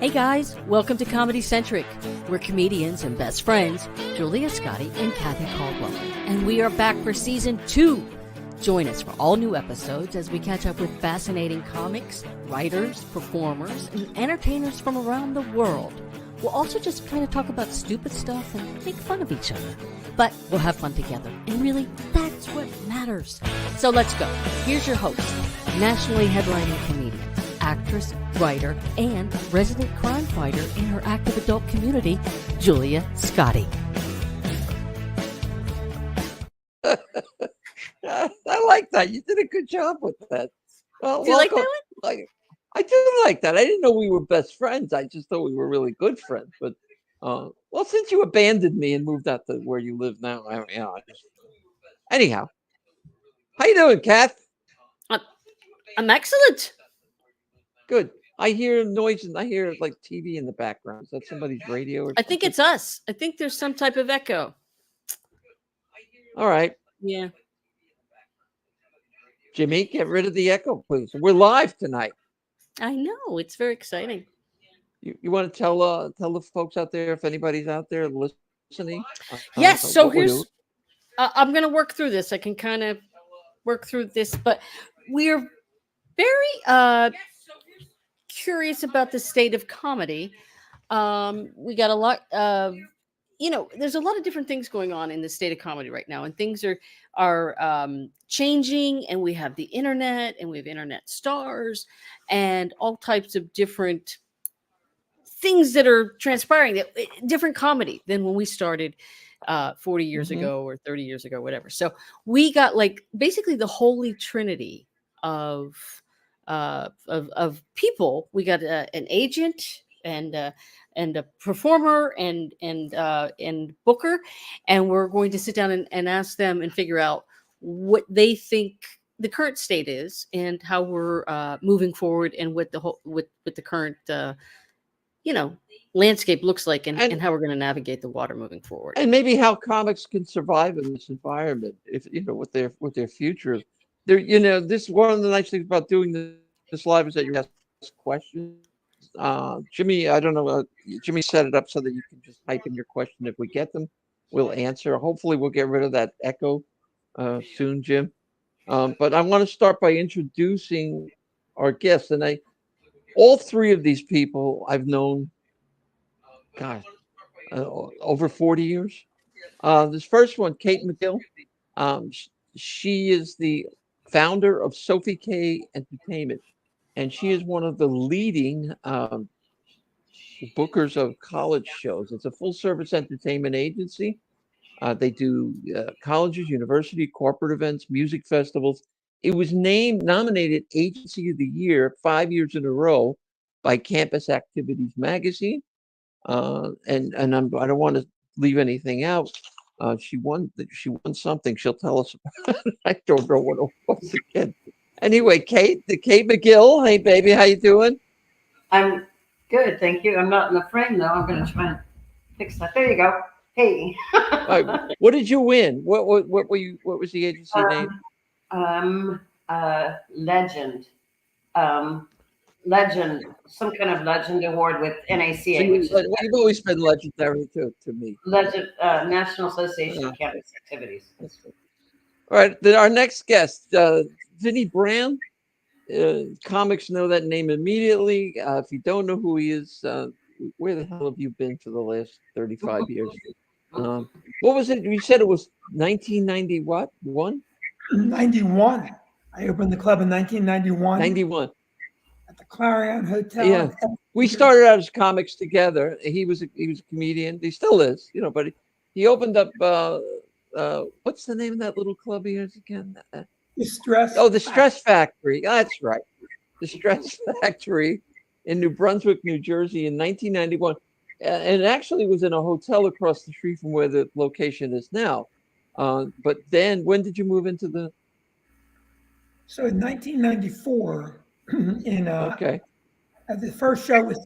Hey guys, welcome to Comedy Centric. We're comedians and best friends, Julia Scotti and Cathy Caldwell, and we are back for season 2. Join us for all new episodes as we catch up with fascinating comics, writers, performers, and entertainers from around the world. We'll also just kind of talk about stupid stuff and make fun of each other. But we'll have fun together, and really, that's what matters. So let's go. Here's your host, nationally headlining comedian, actress, writer, and resident crime fighter in her active adult community, Julia Scotti. I like that. You did a good job with that. Do you like that one? I do like that. I didn't know we were best friends. I just thought we were really good friends. But well, since you abandoned me and moved out to where you live now, anyhow, how you doing, Kath? I'm excellent. Good. I hear noise and I hear like TV in the background. Is that somebody's radio? Or I think it's us. I think there's some type of echo. All right. Yeah. Jimmy, get rid of the echo, please. We're live tonight. I know. It's very exciting. You want to tell the folks out there, if anybody's out there listening? Yes. So here's, I'm going to work through this. I can kind of work through this, but we're very curious about the state of comedy. We got a lot of, there's a lot of different things going on in the state of comedy right now, and things are changing, and we have the internet, and we have internet stars, and all types of different things that are transpiring, different comedy than when we started 40 years ago or 30 years ago, whatever. So we got like basically the holy trinity of people. We got an agent and a performer and booker, and we're going to sit down and ask them and figure out what they think the current state is and how we're moving forward, and what the current landscape looks like, and how we're going to navigate the water moving forward, and maybe how comics can survive in this environment, if what their future is. This one of the nice things about doing this live is that you ask questions. Jimmy, I don't know. Jimmy set it up so that you can just type in your question. If we get them, we'll answer. Hopefully, we'll get rid of that echo soon, Jim. But I want to start by introducing our guests, and all three of these people I've known, over 40 years. This first one, Kate Magill, she is the founder of Sophie K Entertainment, and she is one of the leading bookers of college shows. It's a full-service entertainment agency. They do colleges, university, corporate events, music festivals. It was nominated Agency of the Year 5 years in a row by Campus Activities magazine. And I don't want to leave anything out. She won something. She'll tell us about it. I don't know what it was again. Anyway, Kate Magill. Hey, baby, how you doing? I'm good, thank you. I'm not in the frame though. I'm going to try and fix that. There you go. Hey. What did you win? What were you? What was the agency name? Legend. Legend, some kind of legend award with NACA. So you've always been legendary to me. Legend, National Association of Campus Activities. All right, then our next guest, Vinnie Brown. Comics know that name immediately. If you don't know who he is, where the hell have you been for the last 35 years? What was it? You said it was 1990 what? 91. I opened the club in 1991. 91. At the Clarion Hotel. Yeah. We started out as comics together. He was a comedian. He still is, but he opened up what's the name of that little club he is again? The Stress. Oh, the Stress Factory. That's right. The Stress Factory in New Brunswick, New Jersey in 1991. And it actually was in a hotel across the street from where the location is now. But then when did you move into the? So in 1994, okay. The first show was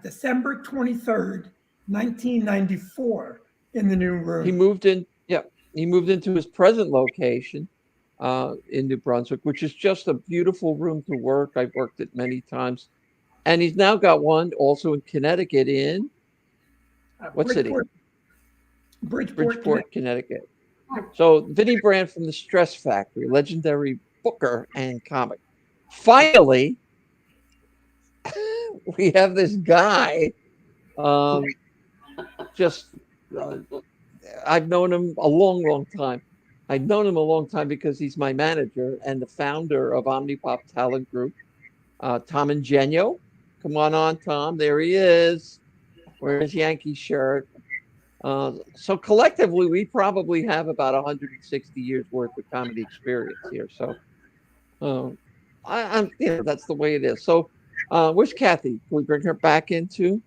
December 23rd, 1994 in the new room. He moved into his present location in New Brunswick, which is just a beautiful room to work. I've worked it many times. And he's now got one also in Connecticut in what city? Bridgeport, Connecticut. So Vinnie Brand from the Stress Factory, legendary booker and comic. Finally, we have this guy. I've known him a long time. I've known him a long time because he's my manager and the founder of Omnipop Talent Group, Tom Ingegno. Come on, Tom. There he is, wearing his Yankee shirt. So collectively, we probably have about 160 years worth of comedy experience here. So, I'm that's the way it is. So, where's Cathy? Can we bring her back into?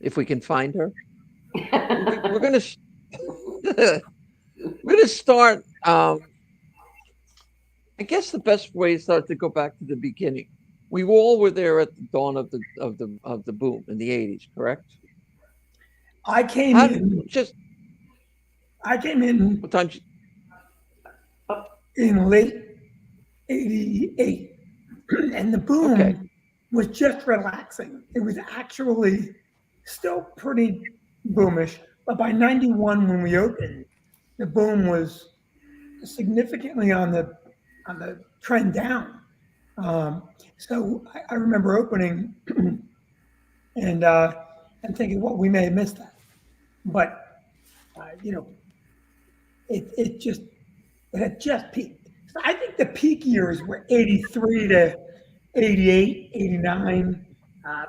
If we can find her, we're gonna start. I guess the best way is to go back to the beginning. We all were there at the dawn of the boom in the 80s, correct? I came in. What time? In late '88, and the boom was just relaxing. It was actually still pretty boomish, but by '91 when we opened, the boom was significantly on the trend down. So I remember opening and thinking, well, we may have missed that, but it had just peaked. So I think the peak years were 83 to 88, 89.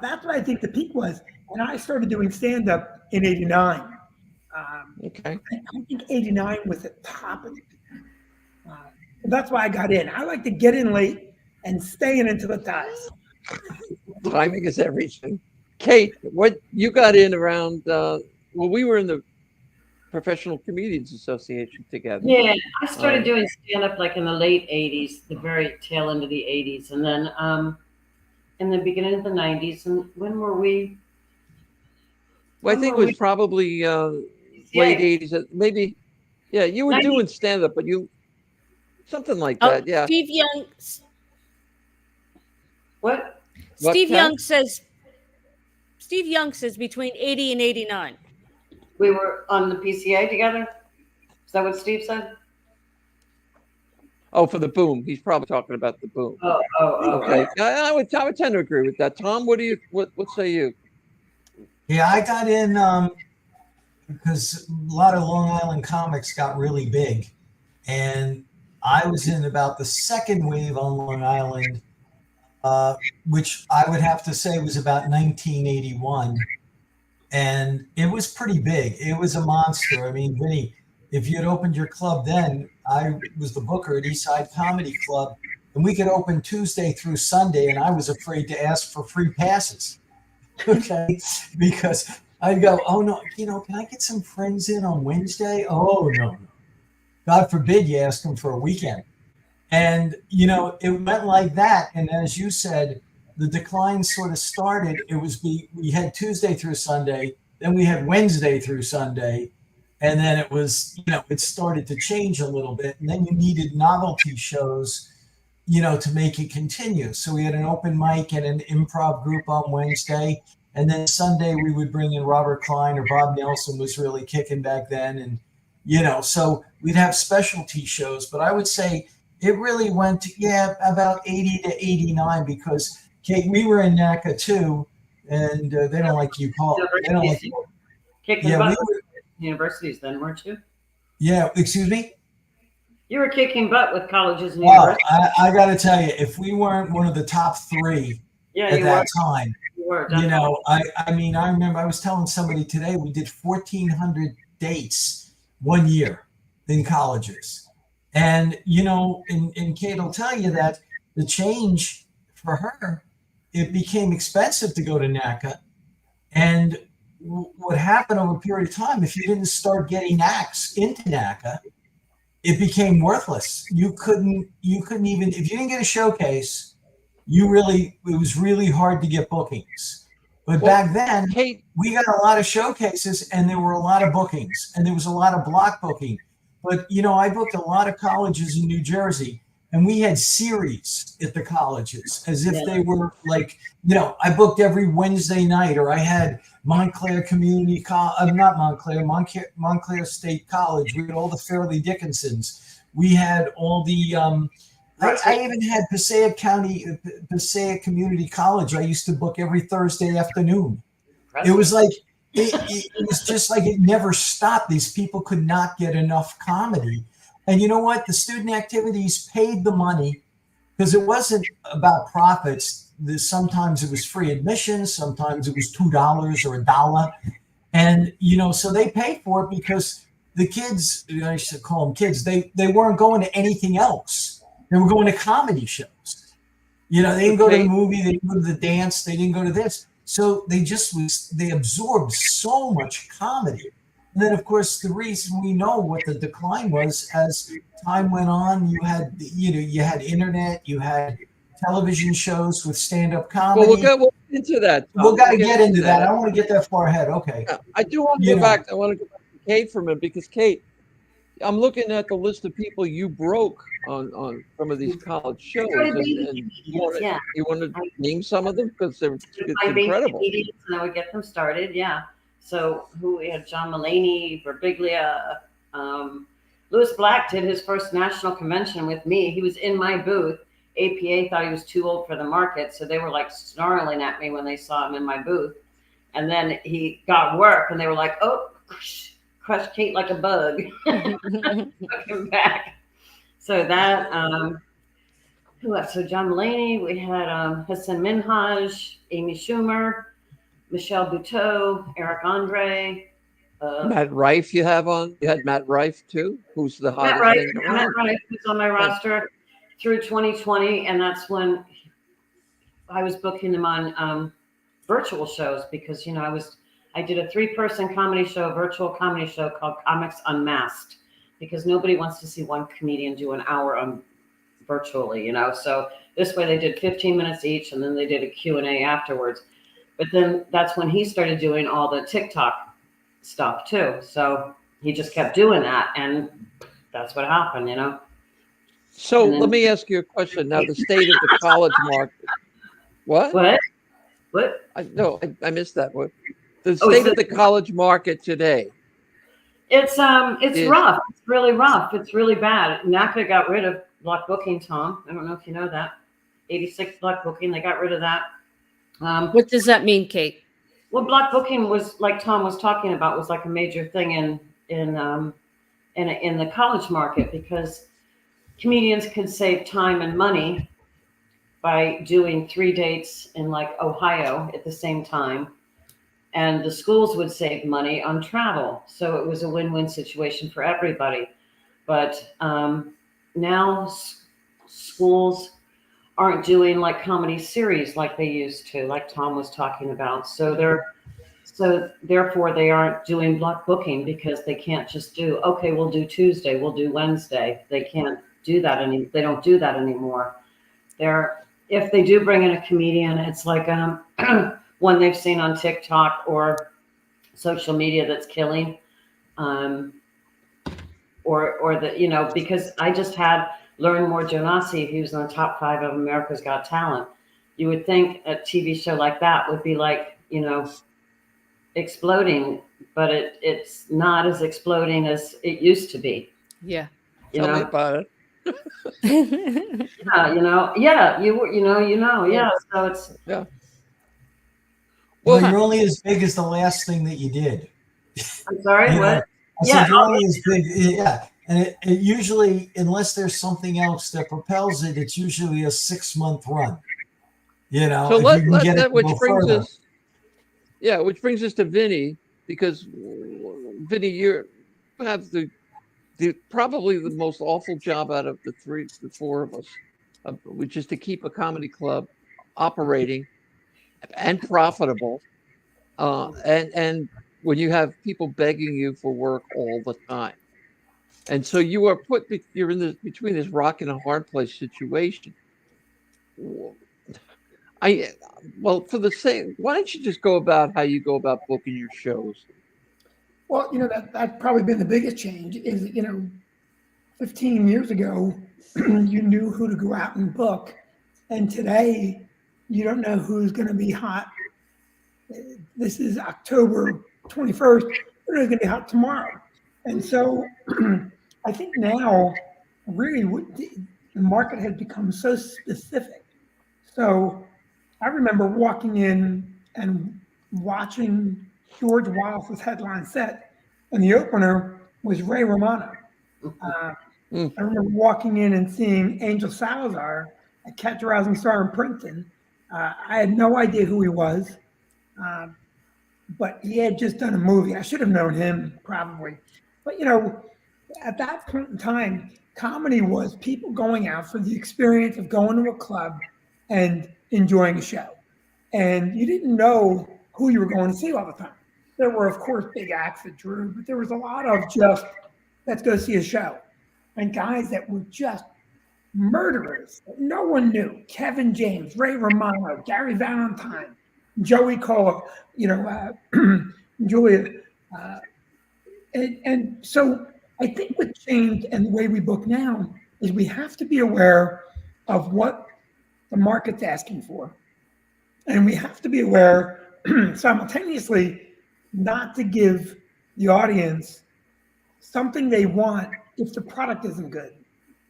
That's what I think the peak was. And I started doing stand-up in 89. I think 89 was the top of the peak. That's why I got in. I like to get in late and stay in until it dies. Timing is everything. Kate, what you got in around? We were in the Professional Comedians Association together. Yeah, I started doing stand-up like in the late '80s, the very tail end of the '80s, and then in the beginning of the '90s. And when were we? Well, I think it was probably late '80s, maybe. Yeah, you were doing stand-up, but something like that. Yeah. Steve Young. What? Steve Young says between 80 and 89. We were on the PCA together? Is that what Steve said? Oh, for the boom. He's probably talking about the boom. Oh. Okay. I would tend to agree with that. Tom, what say you? Yeah, I got in because a lot of Long Island comics got really big. And I was in about the second wave on Long Island, which I would have to say was about 1981. And it was pretty big. It was a monster. I mean, Vinnie, if you had opened your club then, I was the booker at Eastside Comedy Club, and we could open Tuesday through Sunday, and I was afraid to ask for free passes. Okay, because I'd go, oh no, can I get some friends in on Wednesday? Oh no. God forbid you ask them for a weekend. And, it went like that. And as you said, the decline sort of started. We had Tuesday through Sunday, then we had Wednesday through Sunday. And then it was, it started to change a little bit. And then you needed novelty shows, to make it continue. So we had an open mic and an improv group on Wednesday. And then Sunday we would bring in Robert Klein, or Bob Nelson was really kicking back then. And, so we'd have specialty shows. But I would say it really went, about 80 to 89, because Kate, we were in NACA too, and they don't like you, Paul. They don't like you. Kicking butt with universities then, weren't you? Yeah, excuse me? You were kicking butt with colleges and universities. I got to tell you, if we weren't one of the top three at that time, I mean, I remember I was telling somebody today, we did 1,400 dates one year in colleges. And, and Kate will tell you that the change for her, it became expensive to go to NACA. And what happened over a period of time, if you didn't start getting acts into NACA, it became worthless. You couldn't even, if you didn't get a showcase, it was really hard to get bookings. But back then, we got a lot of showcases and there were a lot of bookings and there was a lot of block booking. But, I booked a lot of colleges in New Jersey, And we had series at the colleges as if they were like, I booked every Wednesday night, or I had Montclair Community College, not Montclair, Montclair State College. We had all the Fairleigh Dickinsons. We had all the, I even had Passaic Community College. I used to book every Thursday afternoon. It was like, it was just like it never stopped. These people could not get enough comedy. And you know what? The student activities paid the money because it wasn't about profits. Sometimes it was free admission. Sometimes it was $2 or $1. And, so they paid for it because the kids, I should call them kids, they weren't going to anything else. They were going to comedy shows. They didn't go to the movie. They didn't go to the dance. They didn't go to this. So they absorbed so much comedy. And then, of course, the reason we know what the decline was, as time went on, you had internet, you had television shows with stand-up comedy. Well, we'll get into that. We'll got to get into that. I don't want to get that far ahead. Okay. Yeah, I do want to go back. I want to go back to Kate for a minute, because Kate, I'm looking at the list of people you broke on some of these college shows, and you want to name some of them, because it's incredible. And I would get them started. Yeah. So we had John Mulaney, Birbiglia, Louis Black did his first national convention with me. He was in my booth. APA thought he was too old for the market, so they were like snarling at me when they saw him in my booth. And then he got work, and they were like, "Oh, crushed Kate like a bug." Took him back. So that who else? So John Mulaney. We had Hassan Minhaj, Amy Schumer, Michelle Buteau, Eric Andre. Matt Rife you had Matt Rife too, who's the hottest thing around. Matt Rife was on my roster through 2020, and that's when I was booking them on virtual shows, because I did a 3-person comedy show, virtual comedy show called Comics Unmasked, because nobody wants to see one comedian do an hour on virtually, So this way they did 15 minutes each, and then they did a Q&A afterwards. But then that's when he started doing all the TikTok stuff too. So he just kept doing that, and that's what happened, So let me ask you a question. Now, the state of the college market. What? I missed that one. The state of the college market today. It's rough. It's really rough. It's really bad. NACA got rid of block booking, Tom. I don't know if you know that. 86 block booking. They got rid of that. What does that mean, Kate? Well, block booking was, like Tom was talking about, was like a major thing in the college market, because comedians could save time and money by doing 3 dates in like Ohio at the same time, and the schools would save money on travel. So it was a win-win situation for everybody. But now schools aren't doing like comedy series like they used to, like Tom was talking about. So therefore they aren't doing block booking, because they can't just do, okay, we'll do Tuesday, we'll do Wednesday. They can't do that they don't do that anymore. If they do bring in a comedian, it's like one they've seen on TikTok or social media that's killing, or the, because I just had Learn More Jonasi, who's in the top 5 of America's Got Talent. You would think a TV show like that would be like, exploding, but it's not as exploding as it used to be. Yeah. Tell me about it. Yeah. So it's Well, you're only as big as the last thing that you did. I'm sorry. What? I said you're only as big. Yeah. And it usually, unless there's something else that propels it, it's usually a 6-month run. So which brings us to Vinnie, because Vinnie, you have probably the most awful job out of the 4 of us, which is to keep a comedy club operating and profitable, and when you have people begging you for work all the time. And so you're in between this rock and a hard place situation. For the same, why don't you just go about how you go about booking your shows? Well, that's probably been the biggest change is, 15 years ago, you knew who to go out and book. And today, you don't know who's going to be hot. This is October 21st. Who's going to be hot tomorrow? And so I think now, really, the market has become so specific. So I remember walking in and watching George Wallace's headline set, and the opener was Ray Romano. I remember walking in and seeing Angel Salazar, a Catch a Rising Star in Princeton. I had no idea who he was, but he had just done a movie. I should have known him probably. But, you know, at that point in time, comedy was people going out for the experience of going to a club and enjoying a show. And you didn't know who you were going to see all the time. There were, of course, big acts that drew, but there was a lot of just, let's go see a show. And guys that were just murderers that no one knew. Kevin James, Ray Romano, Gary Valentine, Joey Cola, you know, Julia. And so I think what changed and the way we book now is we have to be aware of what the market's asking for. And we have to be aware simultaneously not to give the audience something they want if the product isn't good.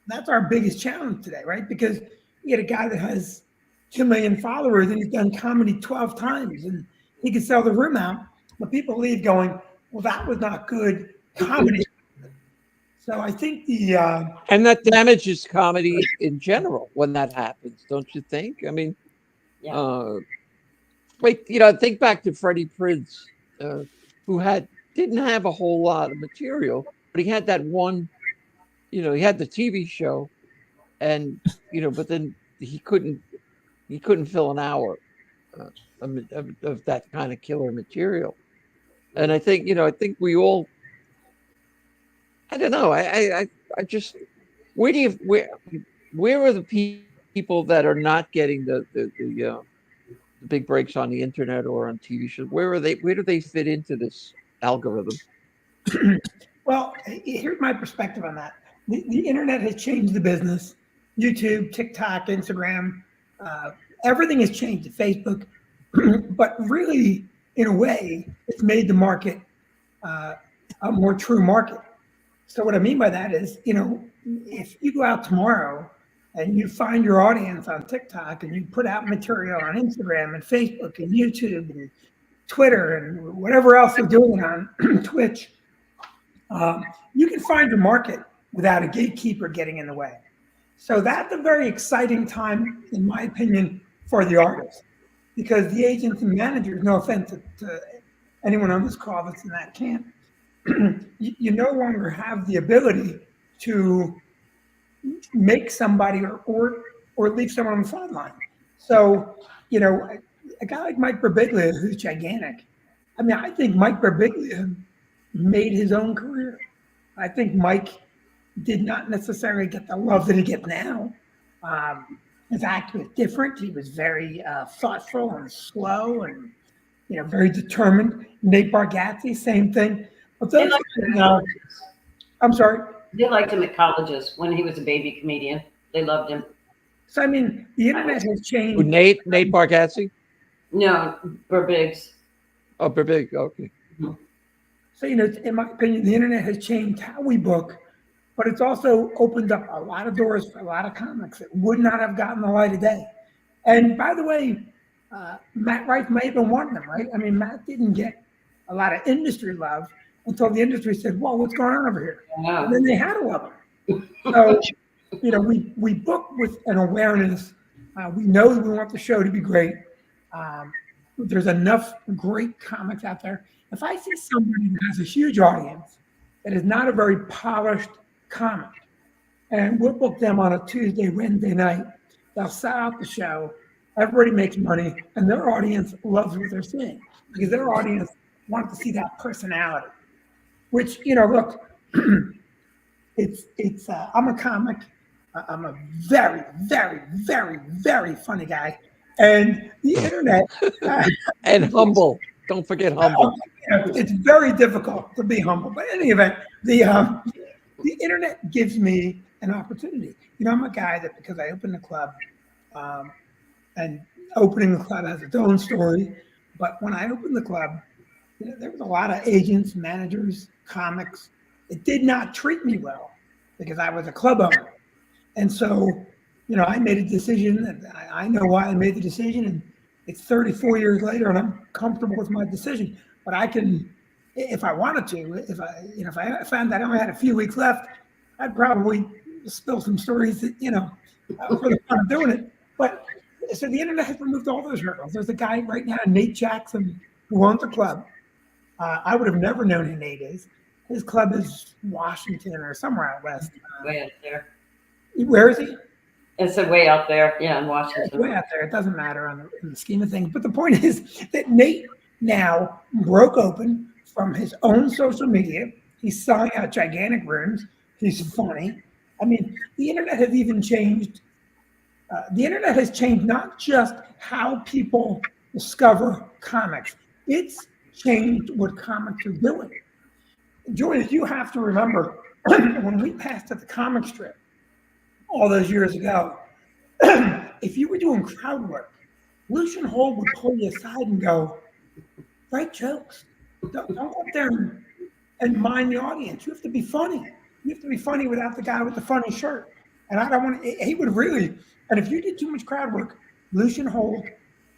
That's our biggest challenge today, right? Because you get a guy that has 2 million followers and he's done comedy 12 times and he can sell the room out, but people leave going, well, that was not good comedy. So I think and that damages comedy in general when that happens, don't you think? I mean, wait, you know, think back to Freddie Prinze, who didn't have a whole lot of material, but he had that one, you know, he had the TV show, and you know, but then he couldn't fill an hour of that kind of killer material. And I think, you know, we all, I don't know, I just, where are the people that are not getting the big breaks on the internet or on TV shows? Where do they fit into this algorithm? Well, here's my perspective on that. The internet has changed the business. YouTube, TikTok, Instagram, everything has changed. Facebook, but really, in a way, it's made the market a more true market. So what I mean by that is, you know, if you go out tomorrow and you find your audience on TikTok and you put out material on Instagram and Facebook and YouTube and Twitter and whatever else they're doing on Twitch, you can find your market without a gatekeeper getting in the way. So that's a very exciting time, in my opinion, for the artists, because the agents and managers, no offense to anyone on this call that's in that camp, you no longer have the ability to make somebody or leave someone on the sideline. So, you know, a guy like Mike Birbiglia, who's gigantic, I mean, I think Mike Birbiglia made his own career. I think Mike did not necessarily get the love that he gets now. His act was different. He was very thoughtful and slow and, you know, very determined. Nate Bargatze, same thing. But those, I'm sorry? They liked him at colleges when he was a baby comedian. They loved him. So, I mean, the internet has changed. Nate Bargatze? No, Burbigs. Oh, Burbig, okay. So, you know, in my opinion, the internet has changed how we book, but it's also opened up a lot of doors for a lot of comics that would not have gotten the light of day. And by the way, Matt Rife may have been one of them, right? I mean, Matt didn't get a lot of industry love until the industry said, whoa, what's going on over here? Yeah. And then they had to love him. So, you know, we book with an awareness. We know that we want the show to be great. There's enough great comics out there. If I see somebody that has a huge audience that is not a very polished comic, and we'll book them on a Tuesday, Wednesday night, they'll sell out the show, everybody makes money, and their audience loves what they're seeing because their audience wants to see that personality, which, you know, look, I'm a comic. I'm a very, very, very, very funny guy. And the internet and humble. Don't forget humble. It's very difficult to be humble. But in any event, the internet gives me an opportunity. I'm a guy that, because I opened the club, and opening the club has its own story, but when I opened the club, there was a lot of agents, managers, comics. It did not treat me well because I was a club owner. And so, I made a decision, and I know why I made the decision, and it's 34 years later, and I'm comfortable with my decision. But I can, if I wanted to, if I found that I only had a few weeks left, I'd probably spill some stories that, for the fun of doing it. But so the internet has removed all those hurdles. There's a guy right now, Nate Jackson, who owns a club. I would have never known who Nate is. His club is Washington or somewhere out west. Way out there. Where is he? It's way out there, yeah, in It's Washington. way out there. It doesn't matter in the scheme of things. But the point is that Nate now broke open from his own social media. He's selling out gigantic rooms. He's funny. I mean, the internet has even changed. The internet has changed not just how people discover comics. It's changed what comics are doing. Joy, you have to remember when we passed at the comic strip all those years ago, if you were doing crowd work, Lucian Hall would pull you aside and go, write jokes. Don't go up there and mind the audience. You have to be funny. You have to be funny without the guy with the funny shirt. And I don't want to, he would really, and if you did too much crowd work, Lucian Hall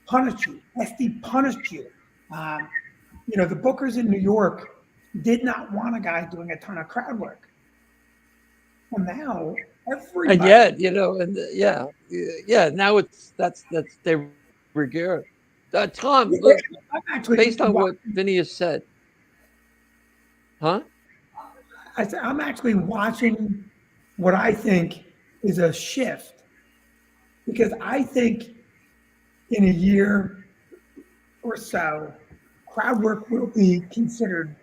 punished you. SD punished you. The bookers in New York did not want a guy doing a ton of crowd work. Well, now everybody. And yet, now that's they regard. Tom, look, based on what Vinnie has said, huh? I'm actually watching what I think is a shift, because I think in a year or so, crowd work will be considered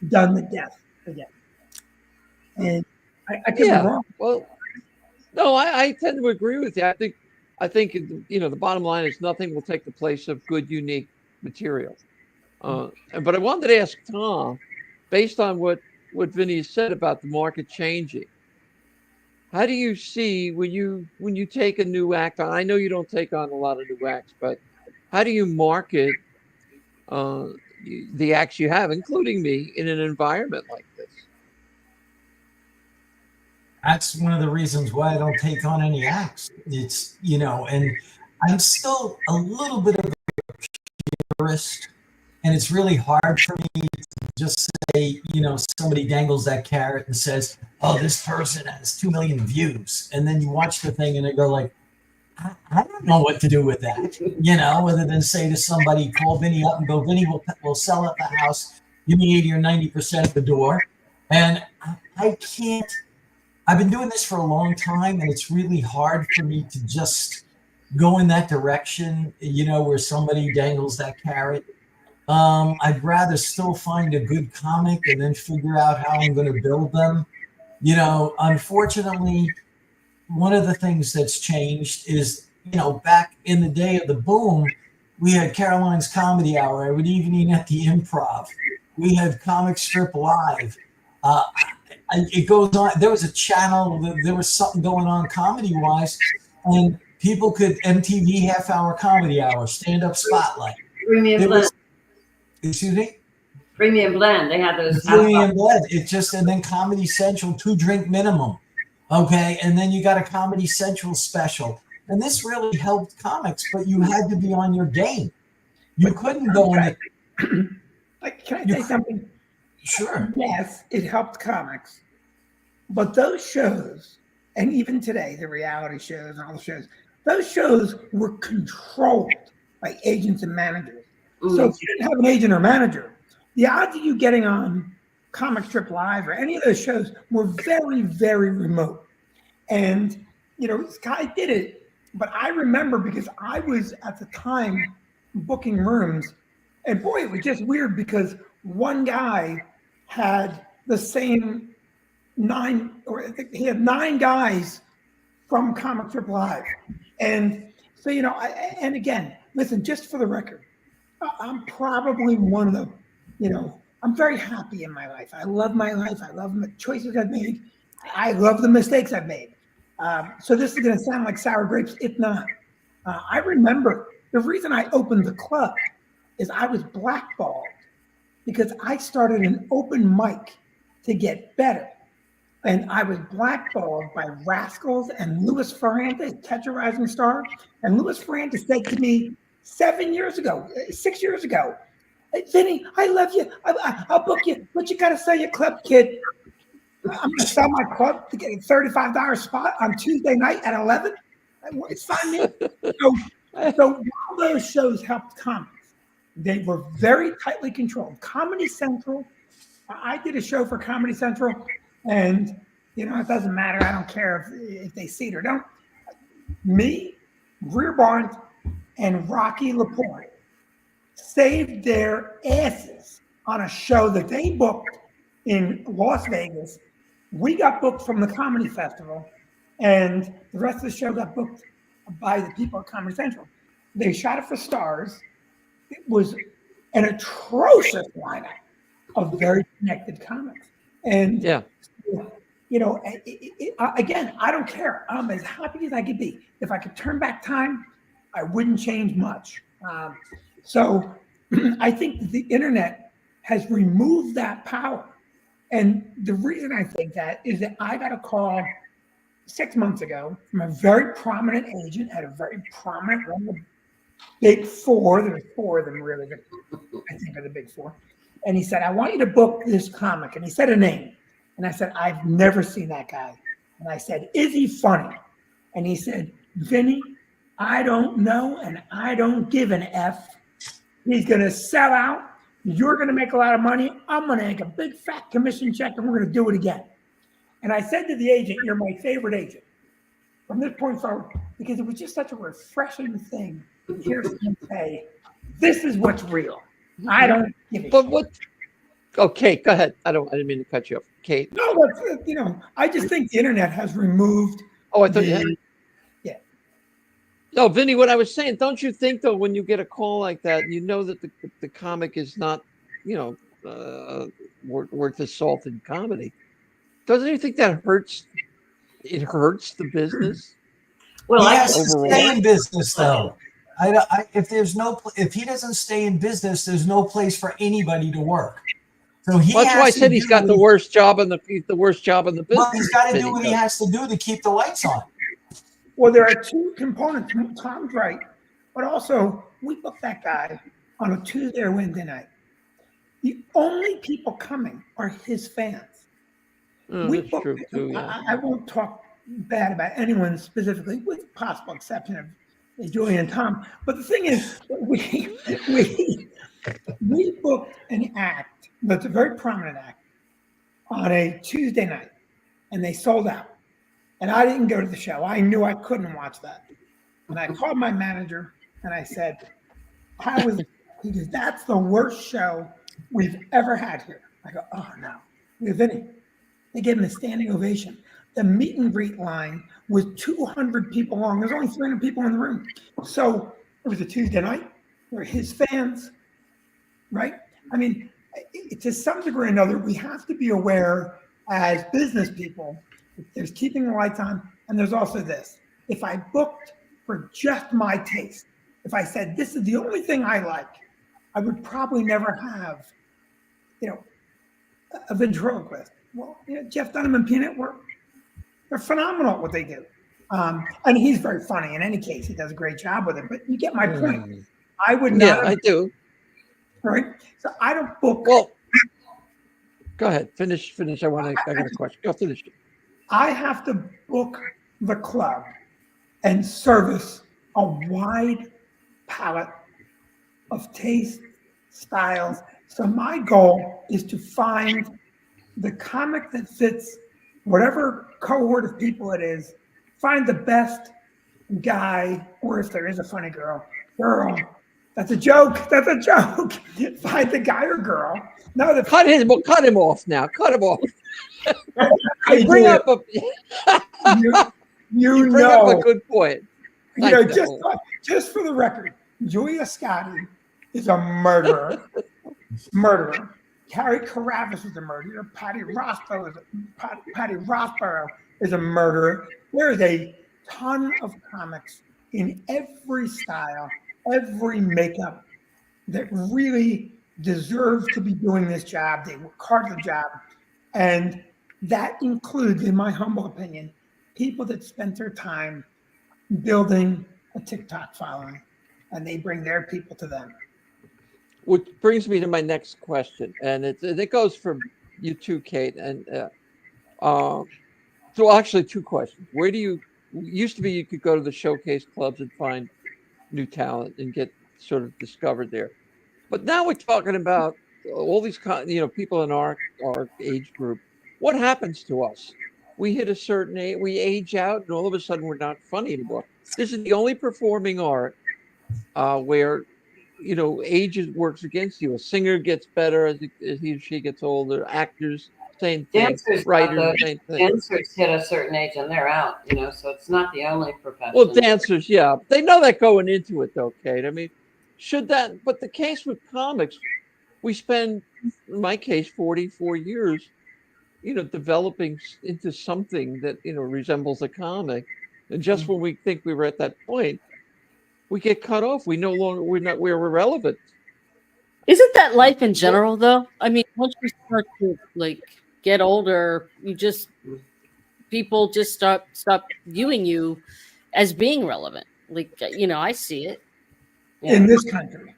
done to death again. And I could be wrong. Well, no, I tend to agree with you. I think the bottom line is nothing will take the place of good, unique material. But I wanted to ask Tom, based on what Vinnie said about the market changing, how do you see when you take a new act on? I know you don't take on a lot of new acts, but how do you market the acts you have, including me, in an environment like this? That's one of the reasons why I don't take on any acts. It's, and I'm still a little bit of a purist, and it's really hard for me to just say, somebody dangles that carrot and says, oh, this person has 2 million views. And then you watch the thing and they go like, I don't know what to do with that, other than say to somebody, call Vinnie up and go, Vinnie, we'll sell at the house. Give me 80 or 90% of the door. And I can't. I've been doing this for a long time, and it's really hard for me to just go in that direction, where somebody dangles that carrot. I'd rather still find a good comic and then figure out how I'm going to build them. Unfortunately, one of the things that's changed is, back in the day of the boom, we had Caroline's Comedy Hour every evening at the Improv. We had Comic Strip Live. It goes on. There was a channel. There was something going on comedy-wise, and people could MTV half-hour comedy hour, stand-up spotlight. Premium Blend. Excuse me? Premium Blend. They had those. Premium Blend. And then Comedy Central, 2-drink minimum. Okay, and then you got a Comedy Central special. And this really helped comics, but you had to be on your game. You couldn't go in it. Can I say something? Sure. Yes, it helped comics. But those shows, and even today, the reality shows and all the shows, those shows were controlled by agents and managers. So if you didn't have an agent or manager, the odds of you getting on Comic Strip Live or any of those shows were very, very remote. And, this guy did it. But I remember, because I was at the time booking rooms, and boy, it was just weird because one guy had the same 9, or I think he had 9 guys from Comic Strip Live. And so, and again, listen, just for the record, I'm probably one of the, I'm very happy in my life. I love my life. I love the choices I've made. I love the mistakes I've made. So this is going to sound like sour grapes. If not, I remember the reason I opened the club is I was blackballed because I started an open mic to get better. And I was blackballed by Rascals and Louis Ferrante, Catch a Rising Star. And Louis Ferrante said to me 6 years ago, "Hey, Vinnie, I love you. I'll book you, but you got to sell your club, kid. I'm going to sell my club to get a $35 spot on Tuesday night at 11. It's fine, man." So while those shows helped comics, they were very tightly controlled. Comedy Central, I did a show for Comedy Central, and it doesn't matter. I don't care if they see it or don't. Me, Greer Barnes, and Rocky Laporte saved their asses on a show that they booked in Las Vegas. We got booked from the Comedy Festival, and the rest of the show got booked by the people at Comedy Central. They shot it for Stars. It was an atrocious lineup of very connected comics. And, again, I don't care. I'm as happy as I could be. If I could turn back time, I wouldn't change much. So I think that the internet has removed that power. And the reason I think that is that I got a call 6 months ago from a very prominent agent at a very prominent one of the big four. There's four of them really, I think, are the big four. And he said, "I want you to book this comic." And he said a name. And I said, "I've never seen that guy." And I said, "Is he funny?" And he said, "Vinnie, I don't know, and I don't give an F. He's going to sell out. You're going to make a lot of money. I'm going to make a big fat commission check, and we're going to do it again." And I said to the agent, "You're my favorite agent from this point forward," because it was just such a refreshing thing to hear someone say, "This is what's real. I don't give a shit." But what? Okay, go ahead. I didn't mean to cut you off, Kate. No, I just think the internet has removed. Oh, I thought you had. Yeah. No, Vinnie, what I was saying, don't you think, though, when you get a call like that, that the comic is not, worth the salt in comedy? Doesn't you think that hurts? It hurts the business? Well, he has to stay in business, though. If he doesn't stay in business, there's no place for anybody to work. So that's why I said he's got the worst job in the business. Well, he's got to do what he has to do to keep the lights on. Well, there are two components. Tom's right, but also we booked that guy on a Tuesday or Wednesday night. The only people coming are his fans. That's true too. Yeah. I won't talk bad about anyone specifically, with possible exception of Julie and Tom. But the thing is, we booked an act that's a very prominent act on a Tuesday night, and they sold out. And I didn't go to the show. I knew I couldn't watch that. And I called my manager and I said, "How was it?" He goes, "That's the worst show we've ever had here." I go, "Oh no." He goes, "Vinnie." They gave him a standing ovation. The meet and greet line was 200 people long. There's only 300 people in the room. So it was a Tuesday night. They're his fans, right? I mean, to some degree or another, we have to be aware as business people. There's keeping the lights on, and there's also this. If I booked for just my taste, if I said this is the only thing I like, I would probably never have, a ventriloquist. Well, Jeff Dunham and Peanut they're phenomenal at what they do. And he's very funny. In any case, he does a great job with it. But you get my point. I would not. Yeah, I do. Right. So I don't book. Well, go ahead. Finish. I got a question. Go finish. I have to book the club and service a wide palette of taste, styles. So my goal is to find the comic that fits whatever cohort of people it is, find the best guy, or if there is a funny girl, that's a joke. Find the guy or girl. No, cut him off now. Cut him off. You bring up a good point. Just for the record, Julia Scotti is a murderer. Carrie Carruthers is a murderer. Patty Rothborough is a murderer. There is a ton of comics in every style, every makeup that really deserve to be doing this job. They work hard for the job. And that includes, in my humble opinion, people that spent their time building a TikTok following, and they bring their people to them. Which brings me to my next question, and it goes from you too, Kate. And so actually, two questions. Where do you used to be? You could go to the showcase clubs and find new talent and get sort of discovered there. But now we're talking about all these, people in our age group. What happens to us? We hit a certain age, we age out, and all of a sudden we're not funny anymore. This is the only performing art where age works against you. A singer gets better as he or she gets older. Actors, same thing. Dancers, Writers, same thing. Dancers hit a certain age and they're out, so it's not the only profession. Well, dancers, yeah. They know that going into it, though, Kate. I mean, but the case with comics, we spend, in my case, 44 years, developing into something that, resembles a comic. And just when we think we were at that point, we get cut off. We're irrelevant. Isn't that life in general, though? I mean, once you start to get older, people just stop viewing you as being relevant. I see it in this country.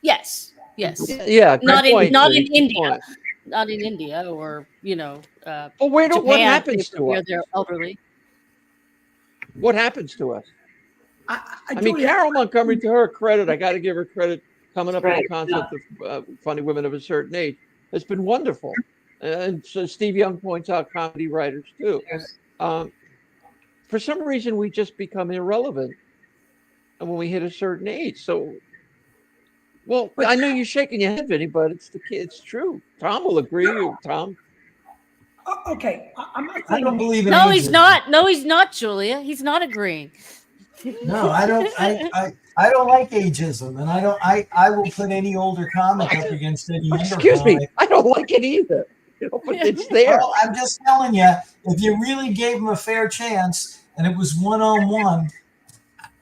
Yes. Yeah. Not in India. Point. Not in India, or Well, what happens to us? They're elderly. What happens to us? I mean, Carol Montgomery, to her credit, I got to give her credit, coming up with the concept of funny women of a certain age. It's been wonderful. And so Steve Young points out comedy writers too. Yes. For some reason, we just become irrelevant when we hit a certain age. So, I know you're shaking your head, Vinnie, but it's true. Tom will agree. Tom. Okay, I'm not. I don't believe in No, ageism. he's not. No, he's not, Julia. He's not agreeing. No, I don't. I don't like ageism, and I will put any older comic up against any younger Excuse comic. me, I don't like it either. But it's there. Well, I'm just telling you, if you really gave him a fair chance and it was 1-on-1,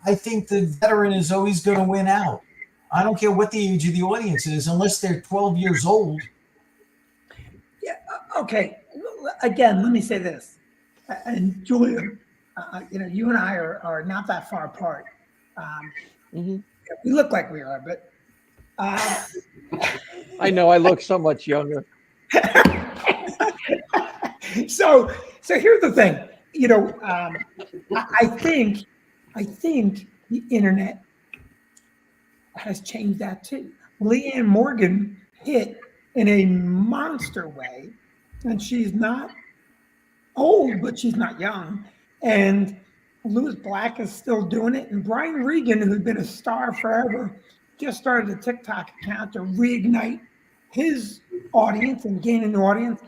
I think the veteran is always going to win out. I don't care what the age of the audience is, unless they're 12 years old. Yeah. Okay. Again, let me say this, and Julia, you and I are not that far apart. We look like we are, but I know I look so much younger. So here's the thing. I think the internet has changed that too. Leanne Morgan hit in a monster way, and she's not old, but she's not young. And Louis Black is still doing it. And Brian Regan, who's been a star forever, just started a TikTok account to reignite his audience and gain an audience.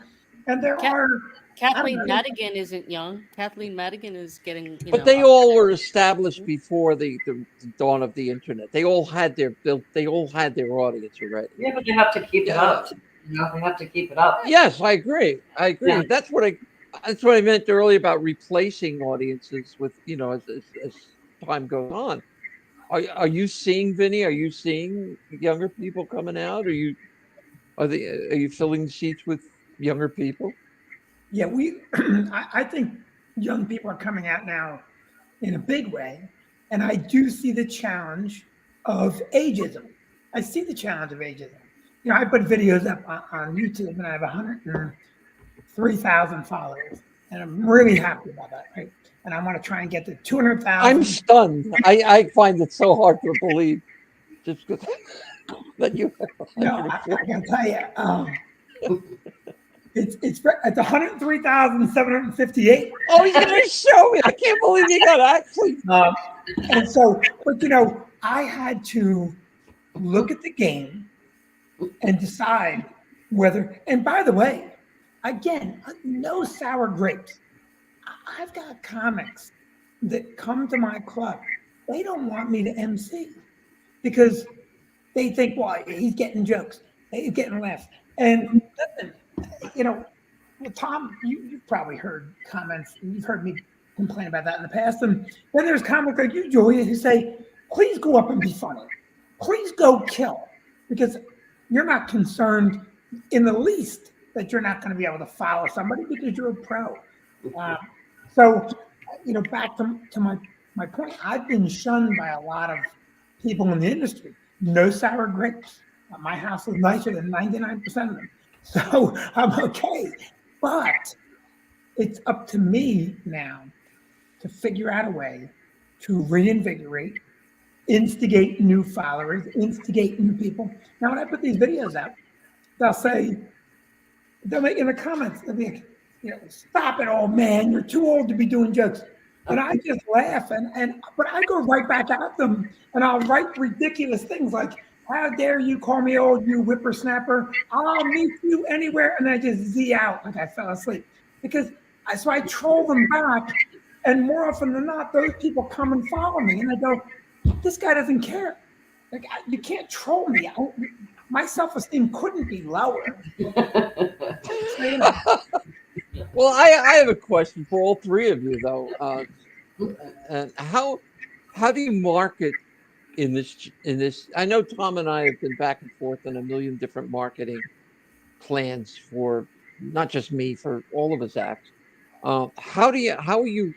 And there are Kathleen Madigan isn't young. Kathleen Madigan is getting. But they all were established before the dawn of the internet. They all had their audience already. Yeah, but they have to keep it up. They have to keep it up. Yes, I agree. Yeah. That's what I meant earlier about replacing audiences with as time goes on. Are you seeing, Vinnie? Are you seeing younger people coming out? Are you filling the seats with younger people? Yeah, I think young people are coming out now in a big way. And I do see the challenge of ageism. I see the challenge of ageism. I put videos up on YouTube and I have 103,000 followers. And I'm really happy about that, right? And I want to try and get to 200,000. I'm stunned. I find it so hard to believe. Just that you. No, I can tell you. It's 103,758. Oh, you're gonna show me! I can't believe you got actually. And so, but I had to look at the game and decide whether. And by the way, again, no sour grapes. I've got comics that come to my club. They don't want me to MC because they think, well, he's getting jokes, he's getting laughs. And listen, you know, well, Tom, you've probably heard comments, and you've heard me complain about that in the past. And then there's comics like you, Julia, who say, please go up and be funny. Please go kill. Because you're not concerned in the least that you're not going to be able to follow somebody because you're a pro. So, you know, back to my point, I've been shunned by a lot of people in the industry. No sour grapes. My house is nicer than 99% of them. So I'm okay. But it's up to me now to figure out a way to reinvigorate, instigate new followers, instigate new people. Now, when I put these videos out, they'll make in the comments, they'll be like, you know, stop it, old man, you're too old to be doing jokes. And I just laugh, but I go right back at them, and I'll write ridiculous things like, how dare you call me old, you whippersnapper? I'll meet you anywhere. And I just Z out like I fell asleep. So I troll them back. And more often than not, those people come and follow me. And I go, this guy doesn't care. Like, you can't troll me. My self-esteem couldn't be lower. Well, I have a question for all three of you, though. And how do you market in this? I know Tom and I have been back and forth on a million different marketing plans for not just me, for all of us acts. How are you,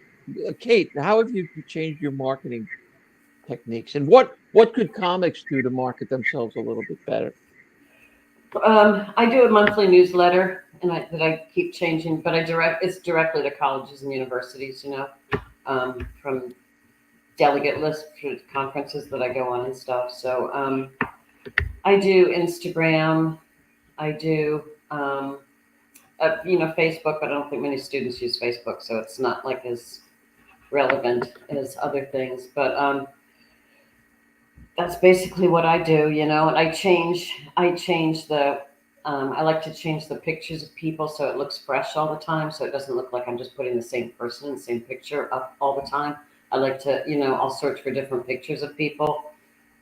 Kate? How have you changed your marketing techniques, and what could comics do to market themselves a little bit better? I do a monthly newsletter, and that I keep changing, but it's directly to colleges and universities, you know, from delegate list for conferences that I go on and stuff. So I do Instagram, I do you know, Facebook, but I don't think many students use Facebook, so it's not like as relevant as other things. But that's basically what I do, you know. And I change the I like to change the pictures of people so it looks fresh all the time, so it doesn't look like I'm just putting the same person in the same picture up all the time. I like to, you know, I'll search for different pictures of people,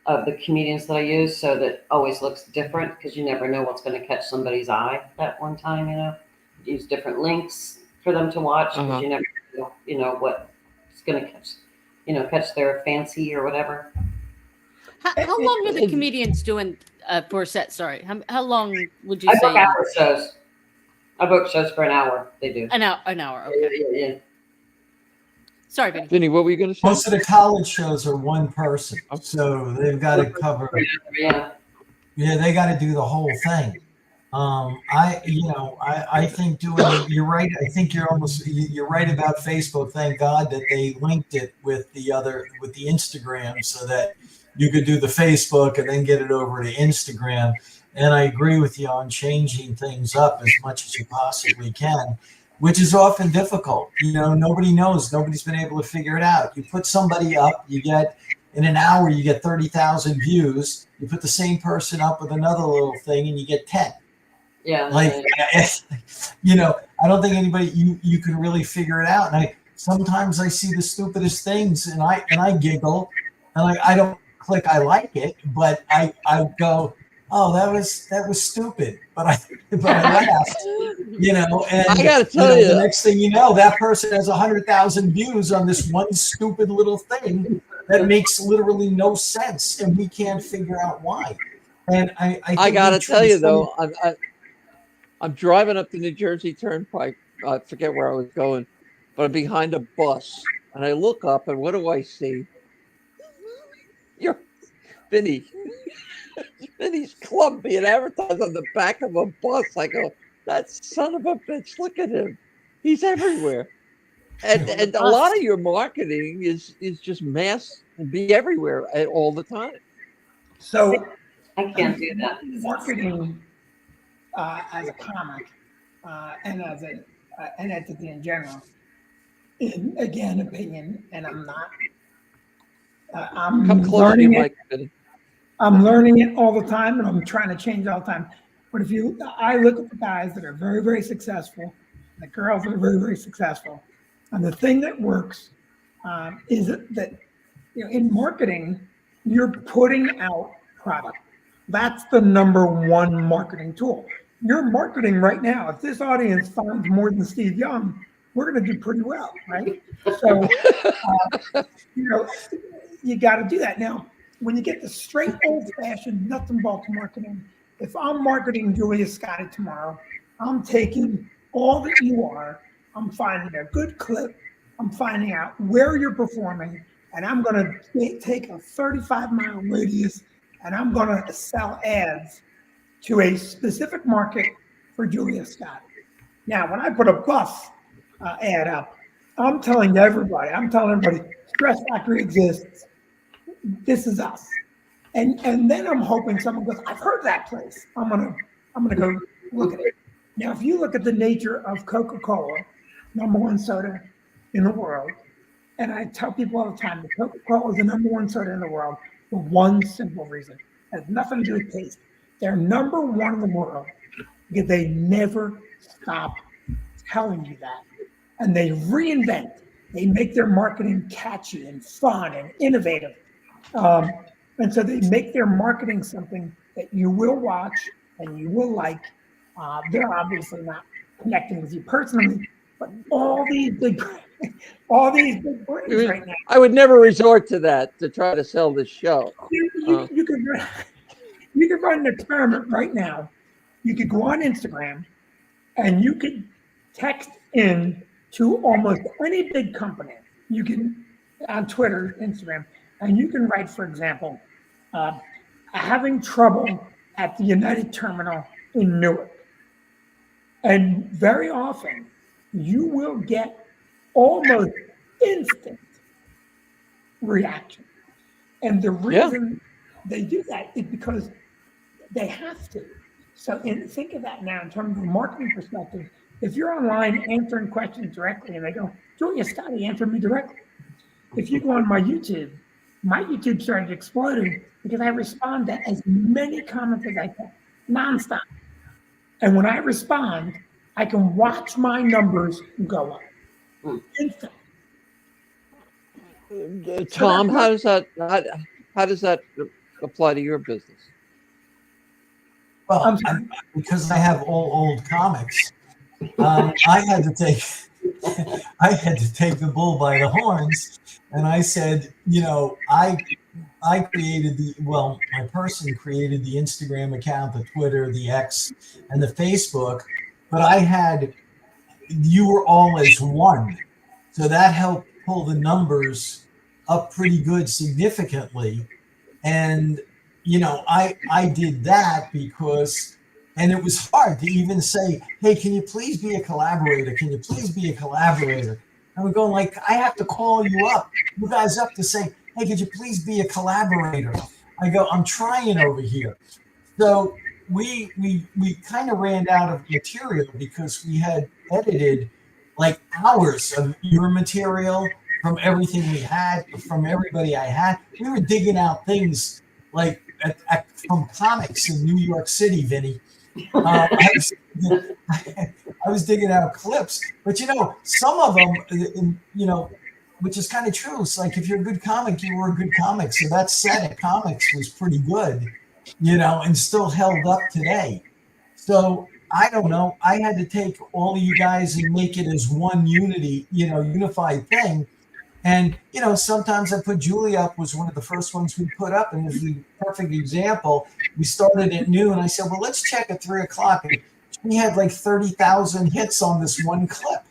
of the comedians that I use, so that always looks different, because you never know what's going to catch somebody's eye that one time, you know. Use different links for them to watch, because you never know, you know, what's going to catch their fancy or whatever. How long are the comedians doing for a set? Sorry, how long would you say? I book hour shows. I book shows for an hour. They do an hour. Okay. Yeah. Sorry, Vinnie. Vinnie, what were you going to say? Most of the college shows are one person, so they've got to cover. Yeah, they got to do the whole thing. I think doing it, you're right. I think you're right about Facebook. Thank God that they linked it with the Instagram, so that you could do the Facebook and then get it over to Instagram. And I agree with you on changing things up as much as you possibly can, which is often difficult. You know, nobody knows. Nobody's been able to figure it out. You put somebody up, in an hour, you get 30,000 views. You put the same person up with another little thing and you get 10. Yeah. You know, I don't think anybody, you can really figure it out. And sometimes I see the stupidest things and I giggle, and I don't click I like it, but I go, oh, that was stupid, but I laughed, you know. And I gotta tell you, the next thing you know, that person has 100,000 views on this one stupid little thing that makes literally no sense, and we can't figure out why. And I gotta tell you though, I'm driving up the New Jersey Turnpike. I forget where I was going, but I'm behind a bus, and I look up, and what do I see? You're Vinnie. Vinnie's club being advertised on the back of a bus. I go, that son of a bitch, look at him. He's everywhere. And a lot of your marketing is just mass and be everywhere all the time. So I can't do that. Marketing as a comic and as an entity in general, in, again, opinion, and I'm not. I'm learning it. I'm learning it all the time, and I'm trying to change all the time. But I look at the guys that are very, very successful, the girls that are very, very successful, and the thing that works is that, you know, in marketing, you're putting out product. That's the number one marketing tool. you're marketing right now. If this audience finds more than Steve Young, we're going to do pretty well, right? So, you got to do that. Now, when you get the straight old-fashioned nuts and bolts marketing, if I'm marketing Julia Scotti tomorrow, I'm taking all that you are, I'm finding a good clip, I'm finding out where you're performing, and I'm going to take a 35-mile radius, and I'm going to sell ads to a specific market for Julia Scotti. Now, when I put a bus ad up, I'm telling everybody, Stress Factory exists. This is us. And then I'm hoping someone goes, I've heard that place. I'm gonna go look at it. Now, if you look at the nature of Coca-Cola, #1 soda in the world, and I tell people all the time that Coca-Cola is the #1 soda in the world for one simple reason. It has nothing to do with taste. They're #1 in the world because they never stop telling you that. And they reinvent. They make their marketing catchy and fun and innovative. And so they make their marketing something that you will watch and you will like. They're obviously not connecting with you personally, but all these big brands right now. I would never resort to that to try to sell this show. You could run an experiment right now. You could go on Instagram and you could text in to almost any big company. You can on Twitter, Instagram, and you can write, for example, having trouble at the United Terminal in Newark. And very often you will get almost instant reaction. And the reason they do that is because they have to. So think of that now in terms of a marketing perspective. If you're online answering questions directly and they go, Julia Scotti answered me directly. If you go on my YouTube started exploding because I respond to as many comments as I can, nonstop. And when I respond, I can watch my numbers go up. Instantly. Tom, how does that apply to your business? Well, because I have all old comics, I had to take the bull by the horns, and I said, I created my person created the Instagram account, the Twitter, the X, and the Facebook, but I had you were all as one, so that helped pull the numbers up pretty good, significantly, and I did that because. And it was hard to even say, hey, can you please be a collaborator? Can you please be a collaborator? And we're going like, I have to call you guys up to say, hey, could you please be a collaborator? I go, I'm trying over here. So we kind of ran out of material because we had edited like hours of your material from everything we had, from everybody I had. We were digging out things like from comics in New York City, Vinnie. I was digging out clips, but some of them, which is kind of true. It's like if you're a good comic, you were a good comic. So that set of comics was pretty good, and still held up today. So I don't know. I had to take all of you guys and make it as one unified thing. And, sometimes I put Julia up, was one of the first ones we put up, and is the perfect example. We started at noon. I said, well, let's check at 3:00. And we had like 30,000 hits on this one clip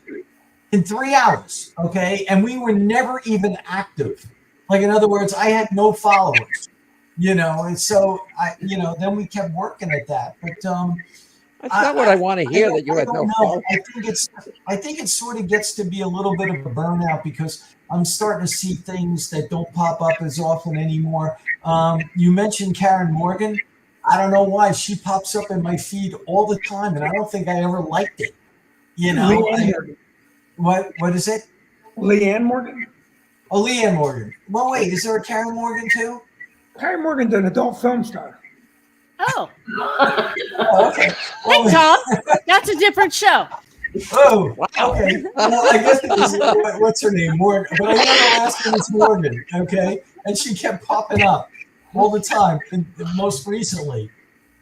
in 3 hours. Okay. And we were never even active. Like, in other words, I had no followers, and so then we kept working at that. But, that's not what I want to hear, that you had no followers. I think it sort of gets to be a little bit of a burnout because I'm starting to see things that don't pop up as often anymore. You mentioned Karen Morgan. I don't know why. She pops up in my feed all the time, and I don't think I ever liked it. What is it? Leanne Morgan. Oh, Leanne Morgan. Well, wait, is there a Karen Morgan too? Karen Morgan's an adult film star. Oh. Oh, okay. Hey, Tom. That's a different show. Oh, wow. Okay. Well, I guess it was, what's her name? Morgan. But I know the last name is Morgan, okay? And she kept popping up all the time, and most recently.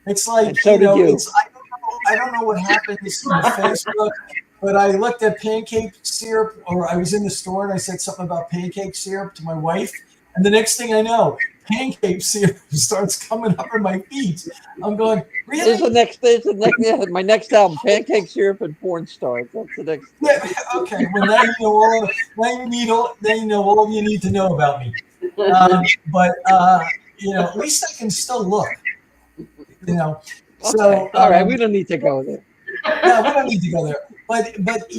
It's like, so did you. I don't know what happens in Facebook, but I looked at pancake syrup, or I was in the store and I said something about pancake syrup to my wife, and the next thing I know, pancake syrup starts coming up in my feed. I'm going, really? Yeah, my next album, Pancake Syrup and Porn Stars. That's the next. Yeah, okay. Well, now you know all you need to know about me. But at least I can still look. So okay. All right, we don't need to go there. No, we don't need to go there. But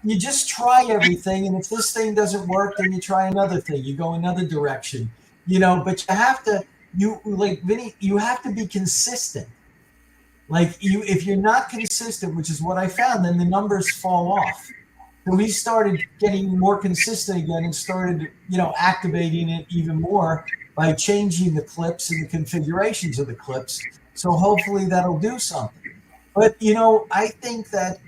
you just try everything, and if this thing doesn't work, then you try another thing. You go another direction. But you have to. Like Vinnie, you have to be consistent. Like if you're not consistent, which is what I found, then the numbers fall off. So we started getting more consistent again and started, activating it even more by changing the clips and the configurations of the clips. So hopefully that'll do something. But, I think that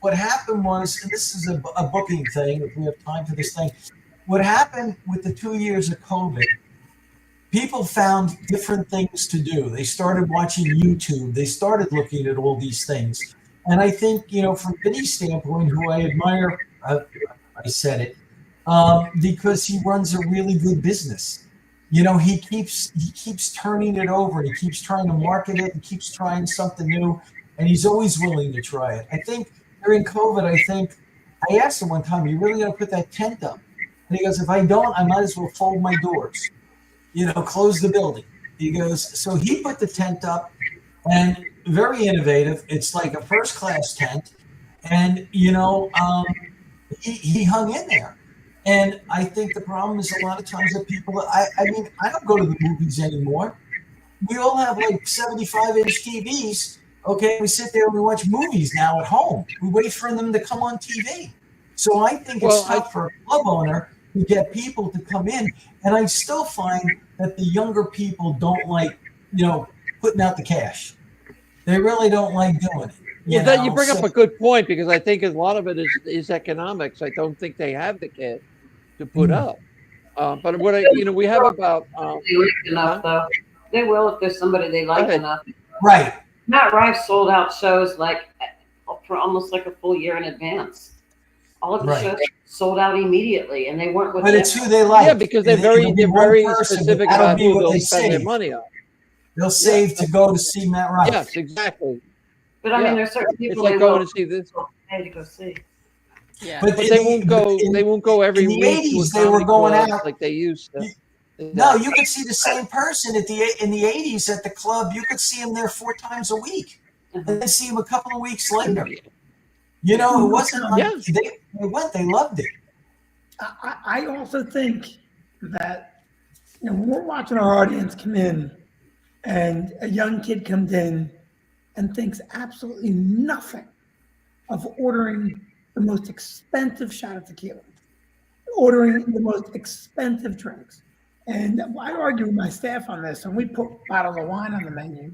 what happened was, and this is a booking thing, if we have time for this thing, what happened with the 2 years of COVID, people found different things to do. They started watching YouTube. They started looking at all these things. And I think, from Vinnie's standpoint, who I admire, I said it, because he runs a really good business. He keeps turning it over, and he keeps trying to market it, and keeps trying something new, and he's always willing to try it. I think during COVID, I asked him one time, "Are you really going to put that tent up?" And he goes, "If I don't, I might as well fold my doors, close the building." He goes, so he put the tent up, and very innovative. It's like a first-class tent, and he hung in there. And I think the problem is a lot of times that people, I don't go to the movies anymore. We all have like 75-inch TVs. Okay, we sit there and we watch movies now at home. We wait for them to come on TV. So I think it's tough for a club owner to get people to come in. And I still find that the younger people don't like, putting out the cash. They really don't like doing it. You bring up a good point, because I think a lot of it is economics. I don't think they have the cash to put up. But what we have about they like enough though. They will if there's somebody they like enough. Right. Matt Rife sold out shows like for almost like a full year in advance. All of the shows sold out immediately, and they weren't with. But it's who they like. Yeah, because they're very specific about who they'll spend their money on. They'll save to go to see Matt Rife. Yes, exactly. But I mean, there's certain people it's like going to see this. Pay to go see. Yeah, but they won't go. They won't go every week. In the 80s, they were going out like they used to. No, you could see the same person in the 80s at the club. You could see him there 4 times a week, and then see him a couple of weeks later. It wasn't like they went. They loved it. I also think that when we're watching our audience come in, and a young kid comes in and thinks absolutely nothing of ordering the most expensive shot of tequila, ordering the most expensive drinks. And I argue with my staff on this, and we put bottles of wine on the menu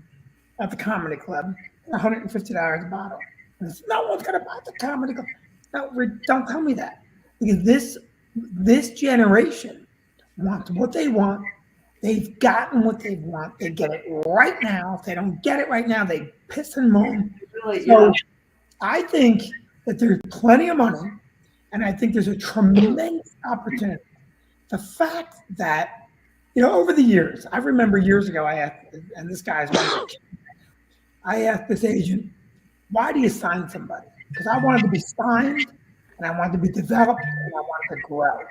at the comedy club, $150 a bottle. And no one's going to buy the comedy club. No, don't tell me that. Because this generation wants what they want. They've gotten what they want. They get it right now. If they don't get it right now, they piss and moan. So I think that there's plenty of money, and I think there's a tremendous opportunity. The fact that, over the years, I remember years ago, I asked, and this guy's I asked this agent, why do you sign somebody? Because I wanted to be signed, and I wanted to be developed, and I wanted to grow.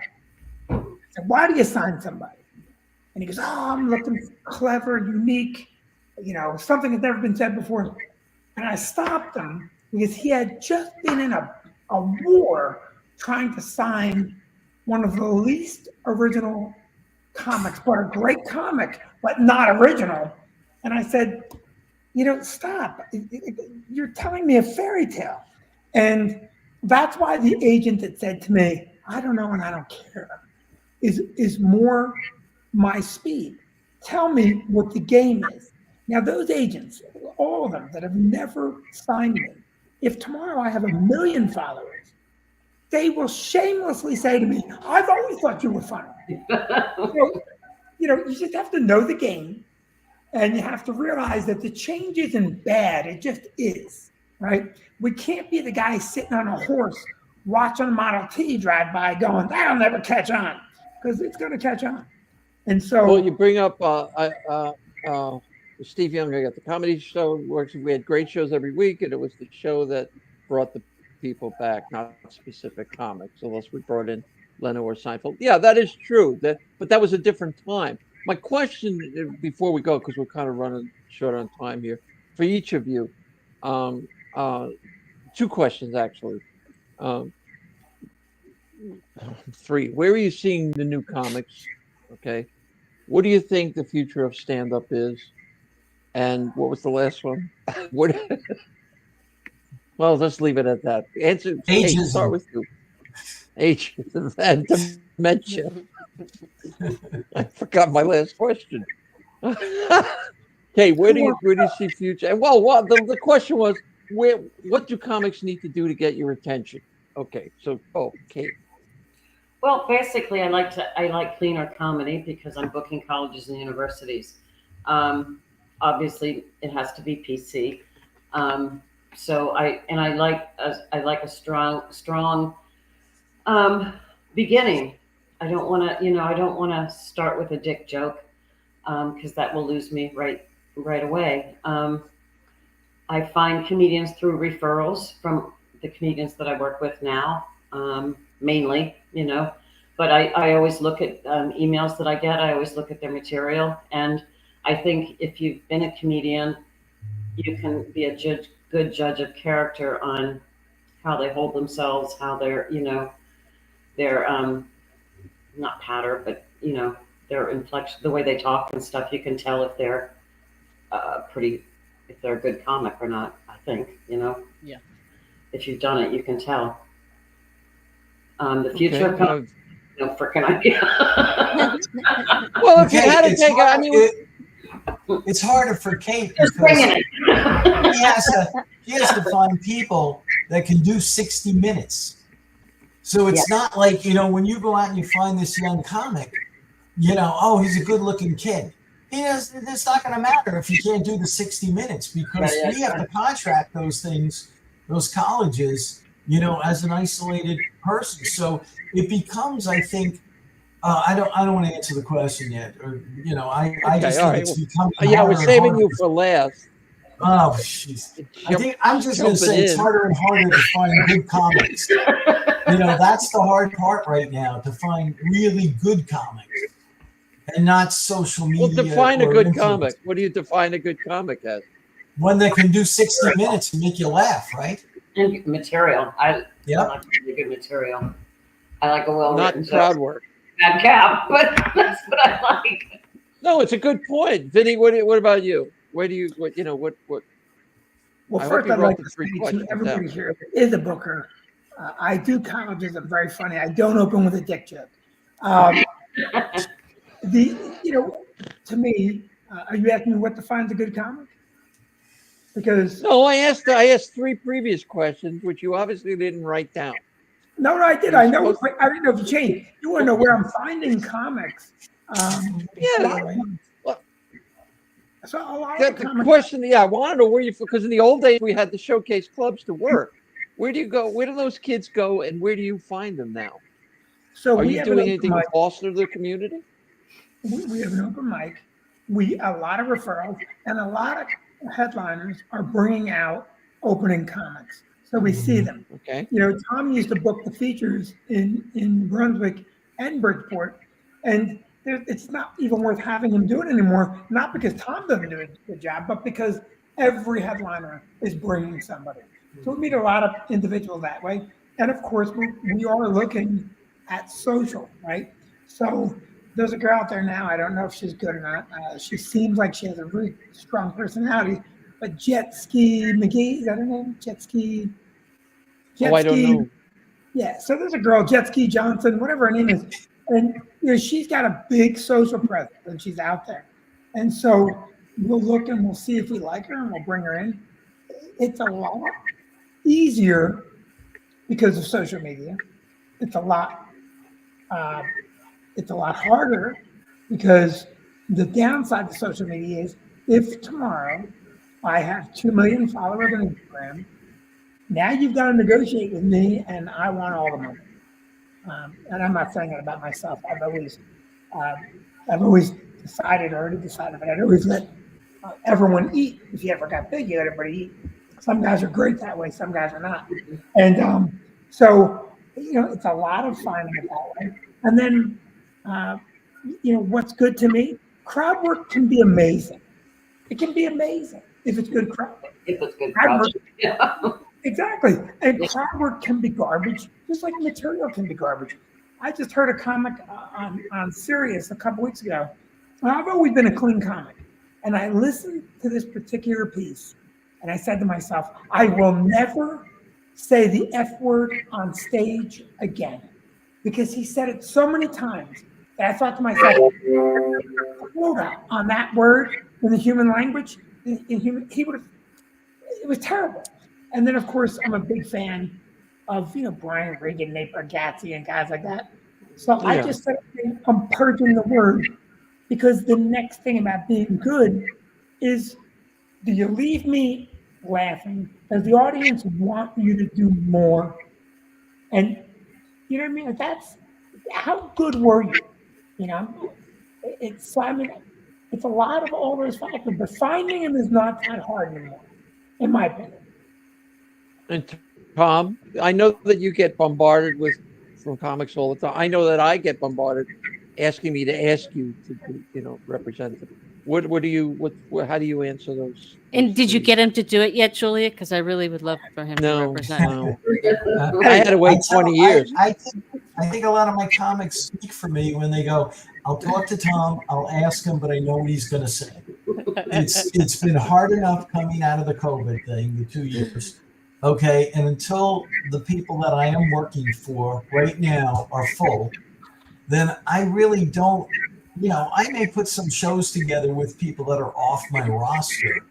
I said, why do you sign somebody? And he goes, I'm looking clever, unique, something that's never been said before. And I stopped him because he had just been in a war trying to sign one of the least original comics, but a great comic, but not original. And I said, stop. You're telling me a fairy tale. And that's why the agent that said to me, I don't know and I don't care, is more my speed. Tell me what the game is. Now, those agents, all of them that have never signed me, if tomorrow I have 1 million followers, they will shamelessly say to me, I've always thought you were funny. You just have to know the game And you have to realize that the change isn't bad. It just is, right? We can't be the guy sitting on a horse watching a Model T drive by going, that'll never catch on, because it's going to catch on. And so, well, you bring up Steve Young at the comedy show. We had great shows every week, and it was the show that brought the people back, not specific comics, unless we brought in Leno or Seinfeld. Yeah, that is true. But that was a different time. My question before we go, because we're kind of running short on time here, for each of you, two questions actually. Three. Where are you seeing the new comics? Okay. What do you think the future of stand-up is? And what was the last one? What? Well, let's leave it at that. Answer. Hey, start with you. Ageism and dementia. I forgot my last question. Okay, where do you see future? And well, the question was, what do comics need to do to get your attention? Okay, so Kate. Well, basically, I like cleaner comedy because I'm booking colleges and universities. Obviously, it has to be PC. So I like a strong beginning. I don't want to start with a dick joke because that will lose me right away. I find comedians through referrals from the comedians that I work with now, mainly, but I always look at emails that I get. I always look at their material. And I think if you've been a comedian, you can be a good judge of character on how they hold themselves, how they're, not patter, but, their inflection, the way they talk and stuff. You can tell if they're if they're a good comic or not, I think, Yeah. If you've done it, you can tell. The future of comics, no freaking idea. Well, if you had to take it's harder for Kate because he has to find people that can do 60 minutes. So it's not like, when you go out and you find this young comic, oh, he's a good looking kid. It's not going to matter if you can't do the 60 minutes because we have to contract those things, those colleges, as an isolated person. So it becomes, I think, I don't want to answer the question yet, or I just think it's becoming. Yeah, we're saving you for last. Oh, jeez. I think I'm just going to say it's harder and harder to find good comics. That's the hard part right now, to find really good comics and not social media. Well, define a good comic. What do you define a good comic as? One that can do 60 minutes and make you laugh, right? And material. I like really good material. I like a well-written not crowd work. Bad cap, but that's what I like. No, it's a good point, Vinnie. What about you? Where do you what? Well, first I'd like to say to everybody here that is a booker, I do colleges. I'm very funny. I don't open with a dick joke. To me, are you asking me what defines a good comic? Because no, I asked three previous questions, which you obviously didn't write down. No, I did. I know. I didn't know if you changed. You want to know where I'm finding comics? So a lot of the question, I want to know where you, because in the old days we had the showcase clubs to work. Where do you go? Where do those kids go, and where do you find them now? So are you doing anything to foster the community? We have an open mic. A lot of referrals, and a lot of headliners are bringing out opening comics. So we see them. Okay. Tom used to book the features in Brunswick and Bridgeport, and it's not even worth having him do it anymore. Not because Tom doesn't do a good job, but because every headliner is bringing somebody. So we meet a lot of individuals that way. And of course, we are looking at social, right? So there's a girl out there now. I don't know if she's good or not. She seems like she has a really strong personality. But Jet Ski McGee, is that her name? Jet Ski. I don't know. Yeah, so there's a girl, Jet Ski Johnson, whatever her name is. And she's got a big social presence and she's out there. And so we'll look and we'll see if we like her and we'll bring her in. It's a lot easier because of social media. It's a lot harder because the downside of social media is if tomorrow I have 2 million followers on Instagram, now you've got to negotiate with me, and I want all the money. And I'm not saying that about myself. I've always already decided that I'd always let everyone eat. If you ever got big, you let everybody eat. Some guys are great that way. Some guys are not. And so, it's a lot of finding it that way. And then, what's good to me? Crowd work can be amazing. It can be amazing if it's good crowd work. If it's good crowd work. Yeah. Exactly. And crowd work can be garbage, just like material can be garbage. I just heard a comic on Sirius a couple weeks ago. And I've always been a clean comic. And I listened to this particular piece, and I said to myself, I will never say the F word on stage again. Because he said it so many times that I thought to myself, quota on that word in the human language, he would have, it was terrible. And then, of course, I'm a big fan of, Brian Regan, Nate Bargatze, and guys like that. So I just said, I'm purging the word, because the next thing about being good is, do you leave me laughing? Does the audience want you to do more? And you know what I mean? That's how good were you? It's a lot of all those factors, but finding them is not that hard anymore, in my opinion. And Tom, I know that you get bombarded from comics all the time. I know that I get bombarded asking me to ask you to represent them. How do you answer those? And did you get him to do it yet, Julia? Because I really would love for him to represent. No. I had to wait 20 years. I think a lot of my comics speak for me when they go, I'll talk to Tom, I'll ask him, but I know what he's going to say. It's been hard enough coming out of the COVID thing, the 2 years. Okay, and until the people that I am working for right now are full, then I really don't, I may put some shows together with people that are off my roster.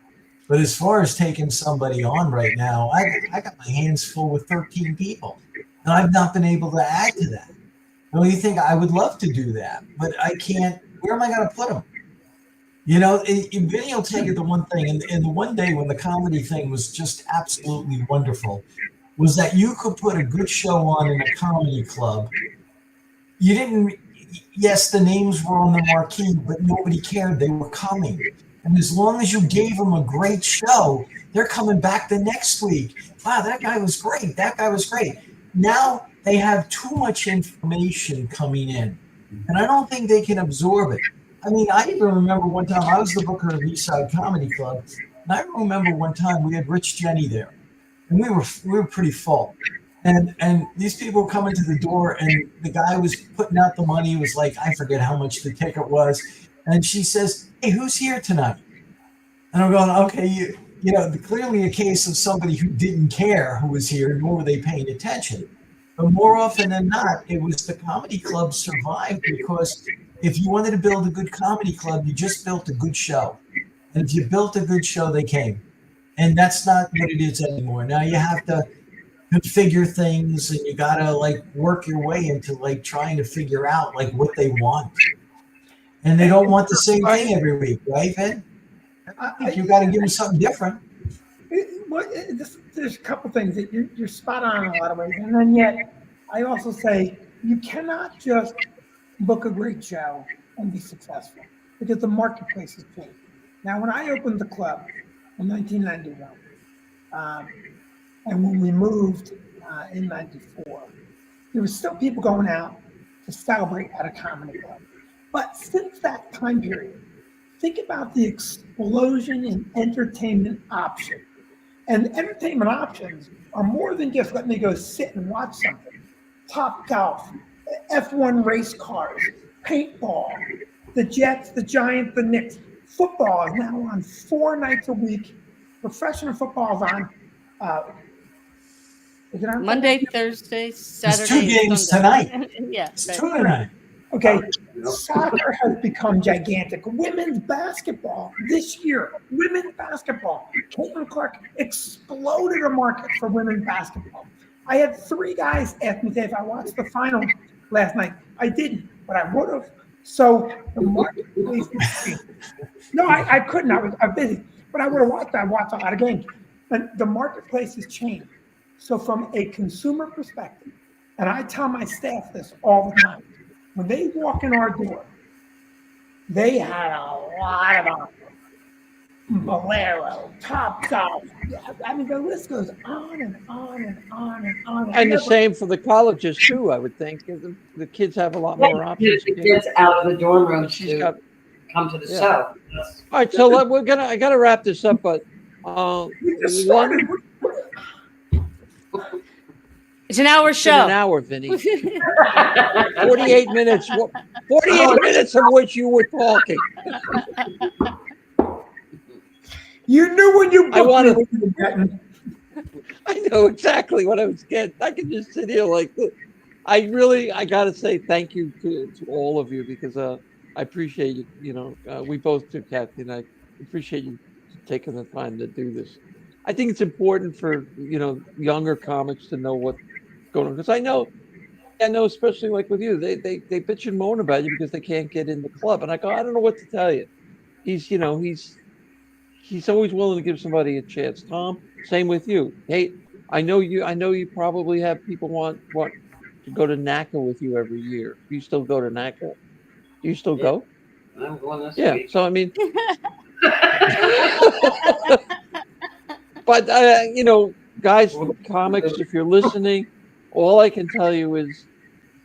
But as far as taking somebody on right now, I got my hands full with 13 people. And I've not been able to add to that. Well, you think I would love to do that, but I can't. Where am I going to put them? Vinnie will tell you the one thing, and the one day when the comedy thing was just absolutely wonderful, was that you could put a good show on in a comedy club. You didn't, yes, the names were on the marquee, but nobody cared. They were coming. And as long as you gave them a great show, they're coming back the next week. Wow, that guy was great. That guy was great. Now they have too much information coming in, and I don't think they can absorb it. I mean, I even remember one time I was the booker of East Side Comedy Club, and I remember one time we had Rich Jenny there, and we were pretty full, and these people were coming to the door, and the guy was putting out the money. It was like, I forget how much the ticket was, and she says, "Hey, who's here tonight?" And I'm going, okay, clearly a case of somebody who didn't care who was here, nor were they paying attention. But more often than not, it was the comedy club survived because if you wanted to build a good comedy club, you just built a good show. And if you built a good show, they came. And that's not what it is anymore. Now you have to configure things, and you got to work your way into trying to figure out what they want. And they don't want the same thing every week, right, Vin? I think you got to give them something different. There's a couple things that you're spot on in a lot of ways, and then yet I also say you cannot just book a great show and be successful because the marketplace has changed. Now, when I opened the club in 1991, and when we moved in '94, there was still people going out to celebrate at a comedy club. But since that time period, think about the explosion in entertainment options. And entertainment options are more than just let me go sit and watch something. Top Golf, F1 race cars, paintball, the Jets, the Giants, the Knicks. Football is now on 4 nights a week. Professional football is on. Is it on Monday, Thursday, Saturday. It's 2 games Sunday. tonight. Yeah. It's 2 tonight. Okay, soccer has become gigantic. Women's basketball this year, women's basketball. Caitlin Clark exploded a market for women's basketball. I had 3 guys ask me if I watched the final last night. I didn't, but I would have. So the marketplace has changed. No, I couldn't. I'm busy, but I would have watched. I watched a lot of games, but the marketplace has changed. So from a consumer perspective, and I tell my staff this all the time, when they walk in our door, they had a lot of options. Bolero, Top Golf. I mean, the list goes on and on and on and on. And the same for the colleges too, I would think. The kids have a lot more options. The kids out of the dorm room She's to got, come to the yeah. show. All right, so I gotta wrap this up, but one. It's an hour show. An hour, Vinnie. 48 minutes. 48 minutes of which you were talking. You knew when you booked wanted- me what you were getting. I know exactly what I was getting. I can just sit here like this. I gotta say thank you to all of you because I appreciate you. You know, we both do, Cathy, and I appreciate you taking the time to do this. I think it's important for younger comics to know what's going on because I know, especially like with you, they bitch and moan about you because they can't get in the club, and I go, I don't know what to tell you. He's always willing to give somebody a chance. Tom, same with you. Hey, I know you probably have people want to go to NACA with you every year. Do you still go to NACA? Do you still go? I'm going this week. So I mean, but guys, comics, if you're listening, all I can tell you is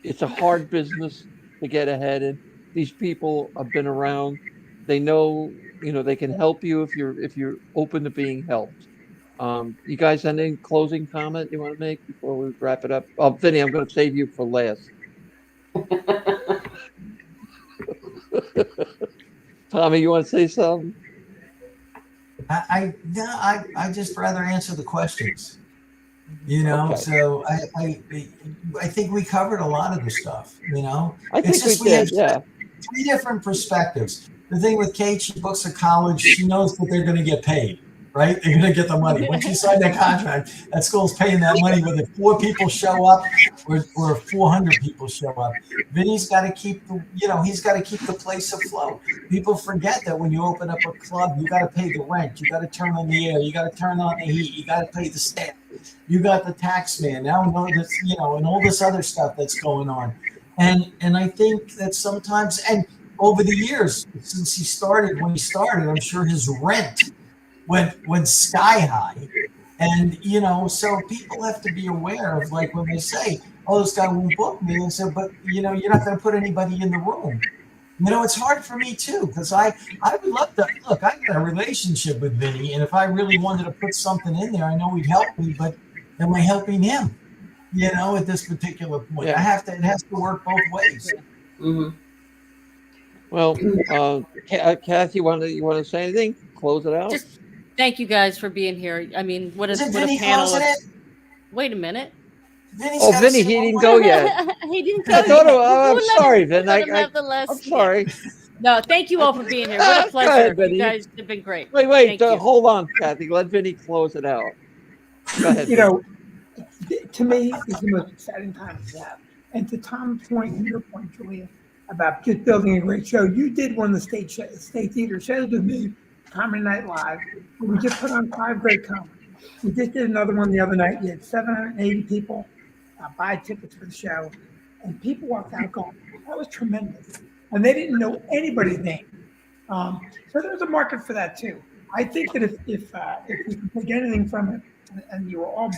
it's a hard business to get ahead in. These people have been around. They know, they can help you if you're open to being helped. You guys have any closing comment you want to make before we wrap it up? Oh, Vinnie, I'm going to save you for last. Tommy, you want to say something? I just rather answer the questions. Okay. So I think we covered a lot of the stuff. I think we did. Yeah. 3 different perspectives. The thing with Kate, she books a college. She knows that they're going to get paid, right? They're going to get the money. When she signed that contract, that school's paying that money, whether 4 people show up or 400 people show up. Vinny's got to keep he's got to keep the place afloat. People forget that when you open up a club, you got to pay the rent. You got to turn on the air. You got to turn on the heat. You got to pay the staff. You got the tax man. Now, and all this other stuff that's going on. And I think that sometimes, and over the years, since when he started, I'm sure his rent went sky high. And, so people have to be aware of, like, when they say, oh, this guy won't book me. And say, but, you're not going to put anybody in the room. It's hard for me, too, because I would love to. Look, I got a relationship with Vinnie, and if I really wanted to put something in there, I know he'd help me, but am I helping him, at this particular point? Yeah. It has to work both ways. Mm-hmm. Well, Cathy, you want to say anything? Close it out. Just thank you guys for being here. I mean, what a Vinnie panel! Wait a minute. Vinnie, he didn't go yet. He didn't go. I'm sorry, Vin. I'm sorry. No, thank you all for being here. What a pleasure. Ahead, you guys have been great. Wait. Hold on, Cathy. Let Vinnie close it out. Go ahead. To me, it's the most exciting time to have. And to Tom's point and your point, Julia, about just building a great show, you did one of the state theater shows with me, Comedy Night Live. We just put on 5 great comedies. We just did another one the other night. We had 780 people buy tickets for the show, and people walked out going, that was tremendous. And they didn't know anybody's name. So there's a market for that too. I think that if we can take anything from it, and you were all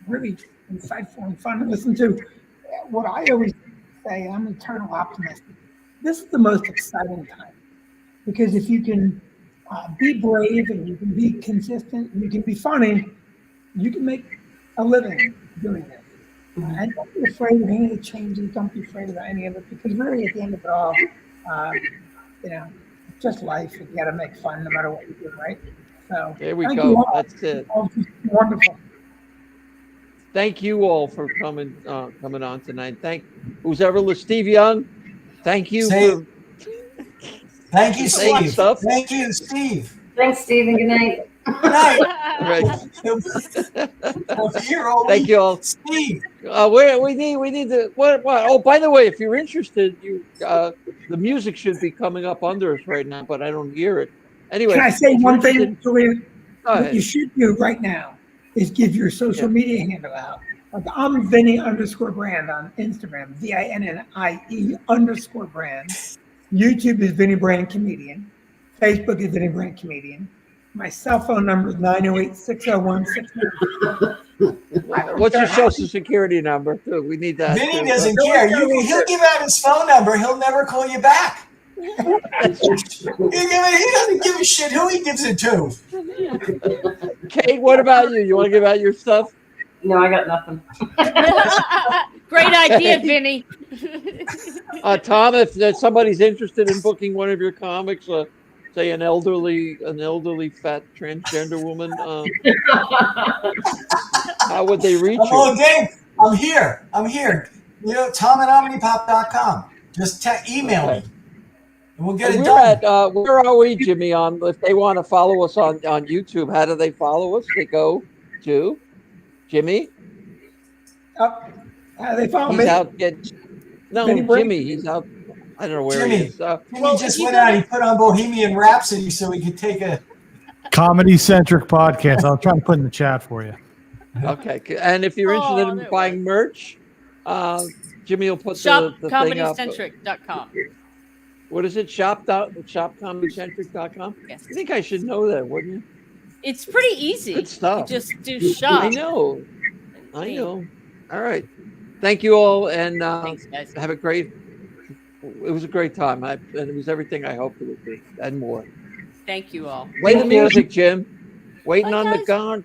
really insightful and fun to listen to, what I always say, I'm an eternal optimist. This is the most exciting time because if you can be brave and you can be consistent and you can be funny, you can make a living doing this. And don't be afraid of any of the changes. Don't be afraid of any of it because really at the end of it all, it's just life. You got to make fun no matter what you do, right? So there we go. That's it. Wonderful. Thank you all for coming on tonight. Thank who's ever listened. Steve Young, thank you. Thank you, Steve. Stuff. Thank you, Steve. Thanks, Steve, and good night. Good night. Right. Here, old Thank you all. Steve. We need to. What? Oh, by the way, if you're interested, the music should be coming up under us right now, but I don't hear it. Anyway, Can I say if you're one thing, interested- Julian? Go What ahead. you should do right now is give your social media handle out. Like I'm Vinnie_brand on Instagram, VINNIE_brand. YouTube is Vinnie Brand Comedian. Facebook is Vinnie Brand Comedian. My cell phone number is 908-601-69. What's your social security number? We need that. Vinny too. doesn't care. He'll give out his phone number. He'll never call you back. He doesn't give a shit who he gives it to. Kate, what about you? You want to give out your stuff? No, I got nothing. Great idea, Vinny. Tom, if somebody's interested in booking one of your comics, say an elderly fat transgender woman, how would they reach you? Oh, Dave, I'm here. Tom at omnipop.com. Just email me. And we'll get it done. Where are we, Jimmy? If they want to follow us on YouTube, how do they follow us? They go to Jimmy. They follow He's me. out Jimmy. He's out. I don't know where he is. Jimmy just went out. He put on Bohemian Rhapsody so he could take a Comedy Centric podcast. I'll try to put in the chat for you. Okay, and if you're interested in buying merch, Jimmy will put the thing up. ShopComedycentric.com. What is it? Shop.comedycentric.com? Yes. I think I should know that, wouldn't you? It's pretty easy. Good stuff. You just do shop. I know. All right. Thank you all, and Thanks, guys. have a great. It was a great time, and it was everything I hoped it would be, and more. Thank you all. Play the music, Jim. Waiting Bye, on the guys. gun.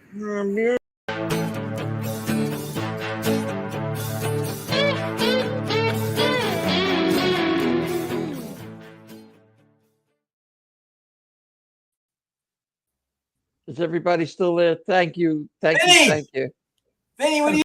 Is everybody still there? Thank you. Vinny! Thank you. Vinny, what do you